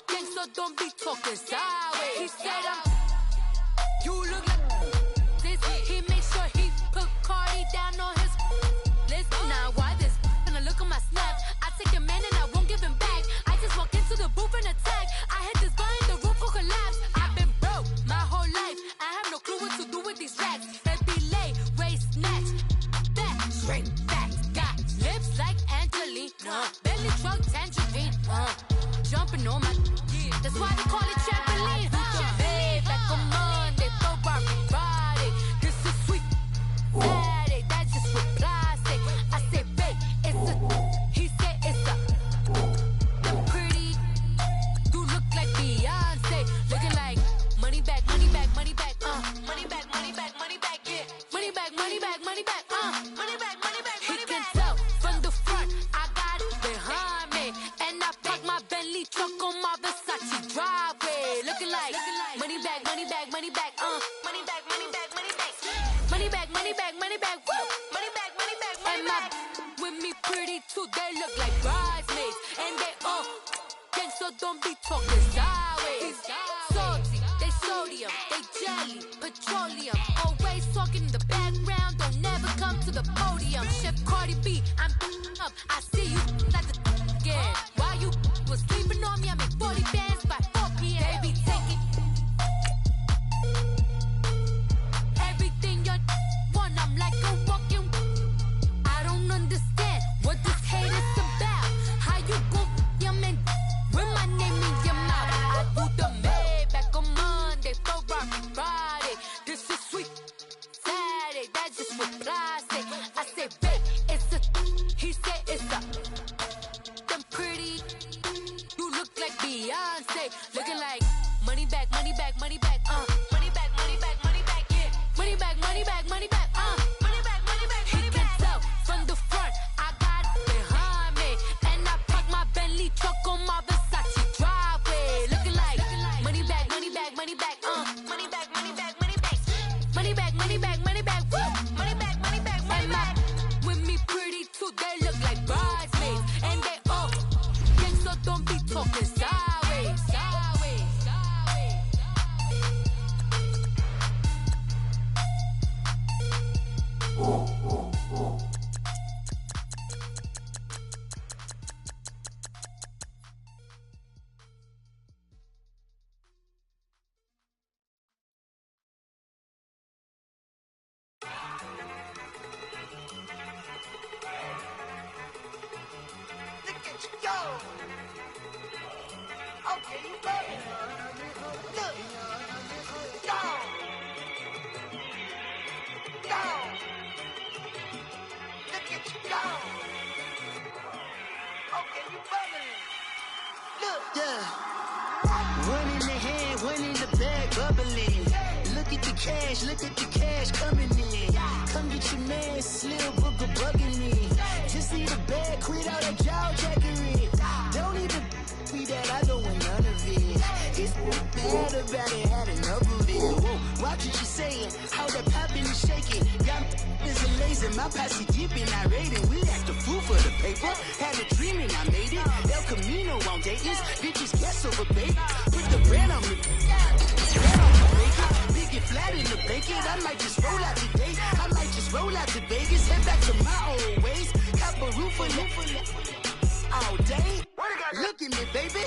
gang, so don't be talking sideways. He said you look like this. He made sure he put Cardi down on his list. Now why this? Gonna look at my snap. I take a man and I won't give him back. I just walk into the booth and attack. I hit this guy in the roof will collapse. I've been broke my whole life. I have no clue what to do with these racks. Baby lay, waist snatch, back, straight back. Got lips like Angelina, belly truck tangerine. Jumping on my, that's why they call it trampoline. Hey, back on Monday, for Friday. This is sweet Saturday, that's just with plastic. I say, babe, it's a, he said it's a, them pretty, you look like Beyonce. Looking like money back, money back, money back, money back, money back, money back, yeah. Money back, money back, money back, money back, money back, money back. He can tell from the front, I got it behind me. And I park my Bentley truck on my Versace driveway. Looking like money back, money back, money back, money back, money back, money back. Money back, money back, money back, woo. Money back, money back, money back. With me pretty too, they look like bridesmaids. And they all gang, so don't be talking sideways. Salty, they sodium, they jelly, petroleum. Always talking in the background, don't never come to the podium. Chef Cardi B, I'm up, I see you like the again. While you was sleeping on me, I make 40 bands by 4 p.m. They be taking everything you want, I'm like a walking. I don't understand what this hate is about. How you go your man with my name in your mouth? I do the Maybach on Monday, for Friday. This is sweet Saturday, that's just with plastic. I say, babe, it's a, he said it's a, them pretty, you look like Beyonce. Looking like money back, money back, money back, money back, money back, money back, yeah. Money back, money back, money back, money back, money back, money back. He can tell from the front, I got it behind me. And I park my Bentley truck on my Versace driveway. Looking like money back, money back, money back, money back, money back, money back. Money back, money back, money back, woo. Money back, money back, money back. With me pretty too, they look like bridesmaids. And they all gang, so don't be talking sideways. Sideways, sideways. Look at you go. Okay, you better. Look. Go. Go. Look at you go. Okay, you better. Look. Yeah. One in the hand, one in the bag, bubbling. Look at the cash coming in. Come get your man, Slim Booker bugging me. Just need a bag, quit all that jaw jackery. Don't even be that, I don't want none of it. It's bad about it, had enough of it. Whoa, watch what you saying, how that poppin' and shaking. Got is a lazy, my posse deep and irate. We act a fool for the paper. Had a dream and I made it. El Camino on Dayton's, bitches guess over bait. Put the bread on me. Big and flat in the bacon. I might just roll out today. I might just roll out to Vegas. Head back to my old ways. Cop a roof for all day. Look at me, baby.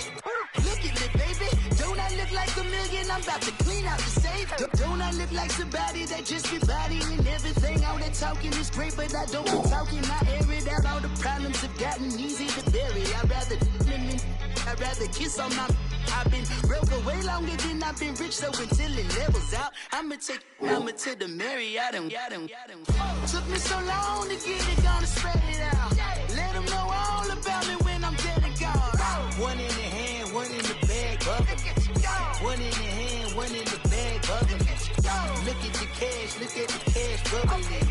Look at me, baby. Don't I look like a million? I'm about to clean out the safe. Don't I look like somebody that just be bodying everything? All that talking is great, but I don't be talking. I air it out. All the problems have gotten easy to bury. I'd rather kiss on my. I've been broke way longer than I've been rich, so until it levels out, I'ma take mama to the Marriott and took me so long to get it, gonna spread it out. Let them know all about me when I'm dead and gone. One in the hand, one in the bag, bubbling. One in the hand, one in the bag, bubbling. Look at the cash, bubbling.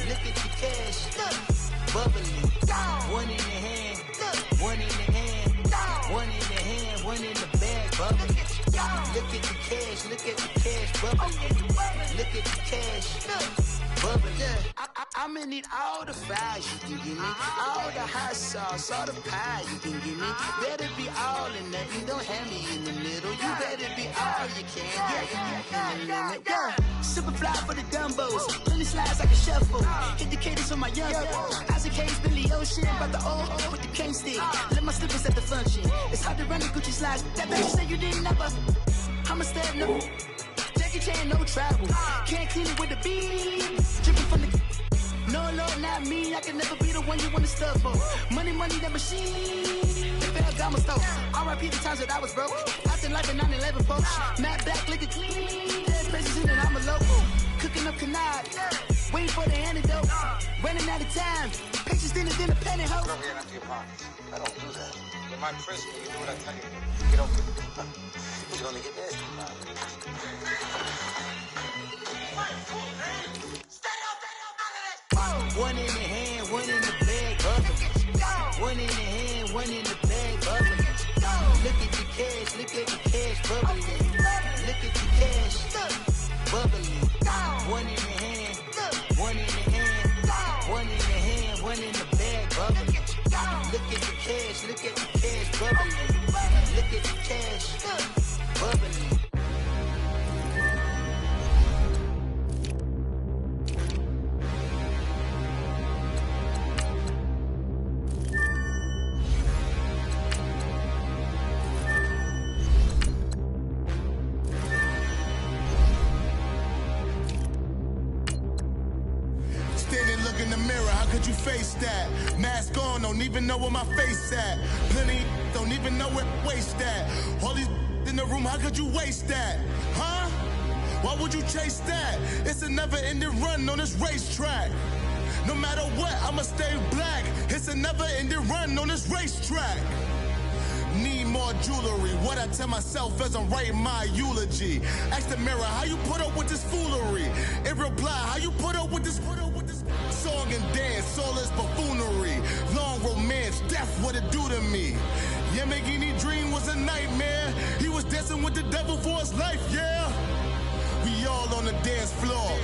Look at the cash, bubbling. One in the hand, one in the hand, one in the hand, one in the bag, bubbling. Look at the cash, bubbling. Look at the cash, bubbling. I'ma need all the fries you can give me, all the hot sauce, all the pie you can give me. Better be all in nothing, don't have me in the middle. You better be all you can, yeah, in the limit. Yeah, super fly for the dumbos, plenty slides like a shuffle. Hit the cadence on my young Isaac Hayes, Billy Ocean, but the old with the cane stick. Let my slippers at the function. It's hard to run the Gucci slides. That bitch said you didn't never. I'm a step no. Jackie Chan, no travel. Can't clean it with the beat. Dripping from the. No, Lord, not me. I can never be the one you want to stuff for. Money, that machine. They fell down my stove. R.I.P. the times that I was broke. Acting like a 9/11 folks. Matte black, liquor clean. Dead places in it, I'm a local. Cooking up canard. Waiting for the antidote. Running out of time. Patience thinner than a penny hoe. Don't get into your pockets. I don't do that. In my prison, you do what I tell you. Get over it. You're gonna get nasty. One in the hand, one in the bag, bubbling. One in the hand, one in the bag, bubbling. Look at the cash, bubbling. Look at the cash, bubbling. One in the hand, one in the hand, one in the hand, one in the bag, bubbling. Look at the cash, bubbling. Look at the cash, bubbling. Could you face that? Mask on, don't even know where my face at. Plenty don't even know where waste at. All these in the room, how could you waste that? Huh? Why would you chase that? It's a never-ending run on this racetrack. No matter what, I'ma stay black. It's a never-ending run on this racetrack. Need more jewelry. What I tell myself as I'm writing my eulogy. Ask the mirror, how you put up with this foolery? It reply, how you put up with this song and dance, all this buffoonery. Long romance, death, what it do to me? Yamagini dream was a nightmare. He was dancing with the devil for his life, yeah. We all on the dance floor.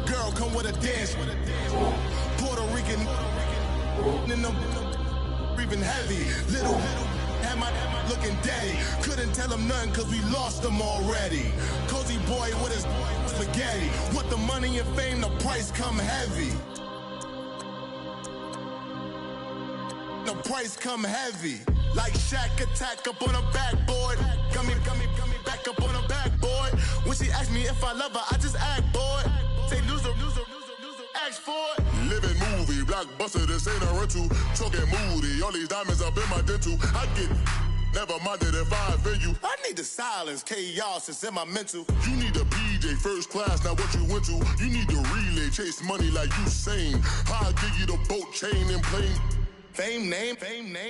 Girl, come with a dance. Puerto Rican in the breathing heavy. Little had my looking daddy. Couldn't tell him nothing cause we lost him already. Cozy boy with his spaghetti. With the money and fame, the price come heavy. The price come heavy. Like Shaq attack up on a backboard. Gummy back up on a backboard. When she asked me if I love her, I just act bored. Say loser, ask for it. Living movie, blockbuster, this ain't a rental. Talking moody, all these diamonds up in my dental. I get never minded if I offend you. I need the silence, chaos is in my mental. You need a PJ, first class, not what you went to. You need the relay, chase money like you sane. I'll give you the boat, chain, and plane. Fame name,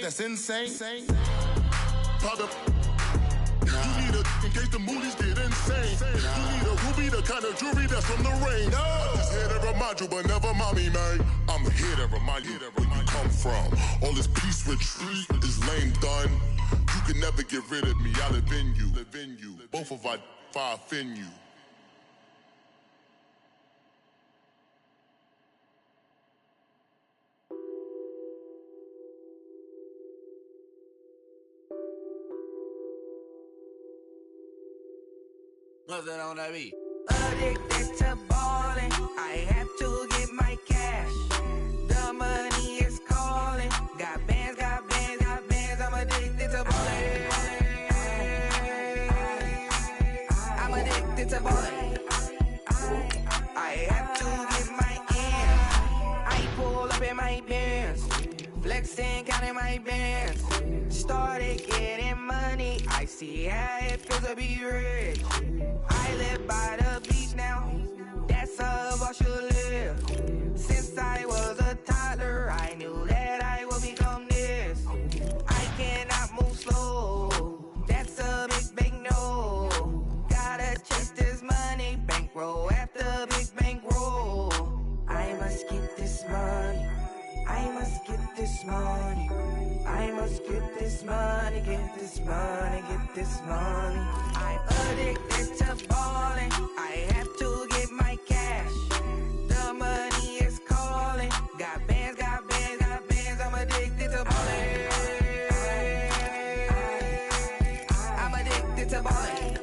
that's insane. Pop up. You need a in case the movies get insane. You need a ruby, the kind of jewelry that's from the rain. I'm just here to remind you, but never mommy, man. I'm here to remind you where you come from. All this peace retreat is lame done. You can never get rid of me. I live in you. Both of us, if I offend you. What's that on that beat? Addicted to balling, I have to get my cash. The money is calling. Got bands, I'm addicted to balling. I'm addicted to balling. I have to get my ends. I pull up in my bands, flexing, counting my bands. Started getting money, I see how it feels to be rich. I live by the beach now, that's how I should live. Since I was a toddler, I knew that I would become this. I cannot move slow, that's a big no. Gotta chase this money, bankroll after big bankroll. I must get this money, I must get this money. I must get this money, get this money, get this money. I'm addicted to balling, I have to get my cash. The money is addicted to ballin'. I'm addicted to ballin'.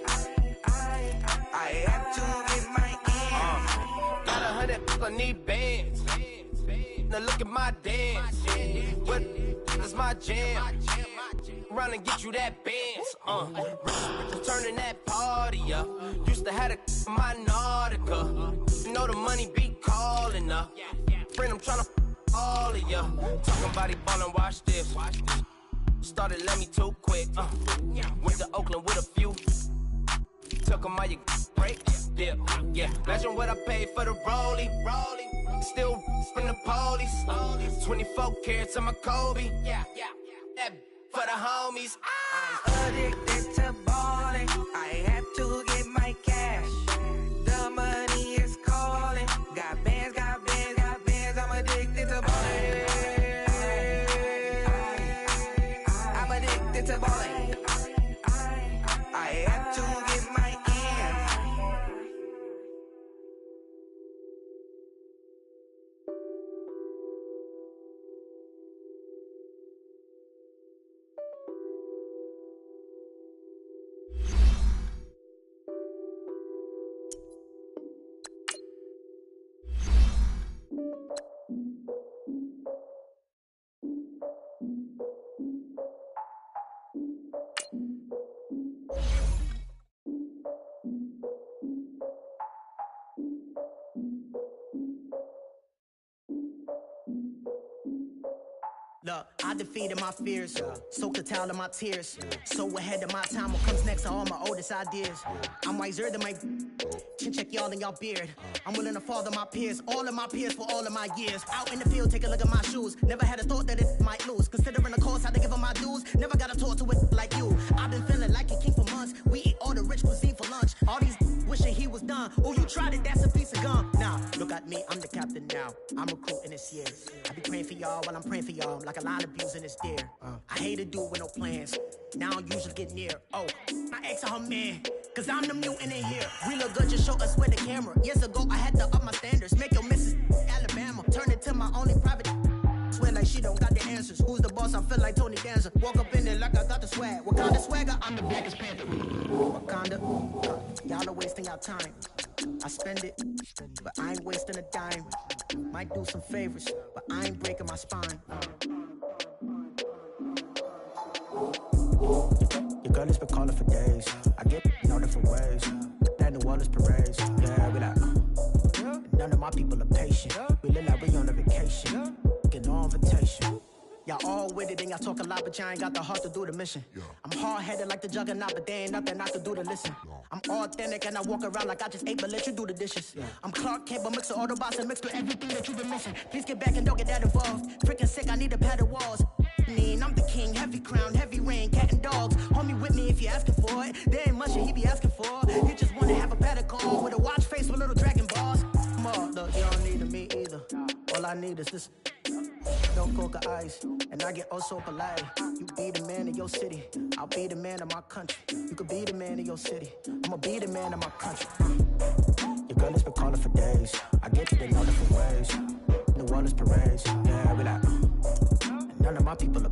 I have to get my ends. Got 100, I need bands. Now look at my dance. What is my jam? Run and get you that bands. Turning that party up. Used to have a my Nautica. You know the money be calling up. Friend, I'm tryna all of ya. Talking about he ballin', watch this. Started let me too quick. Went to Oakland with a few. Took 'em all your break. Dip. Yeah. Imagine what I paid for the rollie. Still from the police. 24 carats on my Kobe. Yeah. That for the homies. I'm addicted to ballin'. I have to get my cash. The money is calling. Got bands, got bands, got bands. I'm addicted to ballin'. I'm addicted to ballin'. I have to get my ends. Look, I defeated my fears, soaked the towel of my tears. So ahead of my time, what comes next are all my oldest ideas. I'm wiser than my chin check y'all in y'all beard. I'm willing to father my peers, all of my peers for all of my years. Out in the field, take a look at my shoes. Never had a thought that it might lose. Considering the cost, how to give them my dues. Never got a talk to it like you. I've been feeling like a king for months. We eat all the rich cuisine for lunch. All these wishing he was done. Oh, you tried it, that's a piece of gum. Nah, look at me, I'm the captain now. I'm recruiting this year. I be praying for y'all while I'm praying for y'all. Like a line of abusing this deer. I hate to do it with no plans. Now I usually get near. Oh, my ex on her man. Cause I'm the mutant in here. We look good, just show us where the camera. Years ago, I had to up my standards. Make your missus Alabama. Turn it to my only private. Swear like she don't got the answers. Who's the boss? I feel like Tony Danza. Walk up in there like I got the swag. Wakanda swagger, I'm the blackest panther. Wakanda, y'all are wasting your time. I spend it, but I ain't wasting a dime. Might do some favors, but I ain't breaking my spine. Your girl has been calling for days. I get no different ways. That New Orleans parades. Yeah, we like, none of my people are patient. We look like we on a vacation. Get no invitation. Y'all all with it and y'all talk a lot, but y'all ain't got the heart to do the mission. I'm hard-headed like the juggernaut, but there ain't nothing I can do to listen. I'm authentic and I walk around like I just ate, but let you do the dishes. I'm Clark Kent, but mix the Autobots and mix with everything that you've been missing. Please get back and don't get that involved. Freaking sick, I need a pad of walls. I'm the king, heavy crown, heavy rain, cat and dogs. Homie with me if you're asking for it. There ain't much that he be asking for. He just wanna have a paddock on with a watch face with little dragon balls. Look, you don't need me either. All I need is this. No coca ice, and I get oh so polite. You be the man of your city, I'll be the man of my country. You could be the man of your city, I'ma be the man of my country. Your girl has been calling for days. I get it in all different ways. New Orleans parades, yeah, we like. None of my people are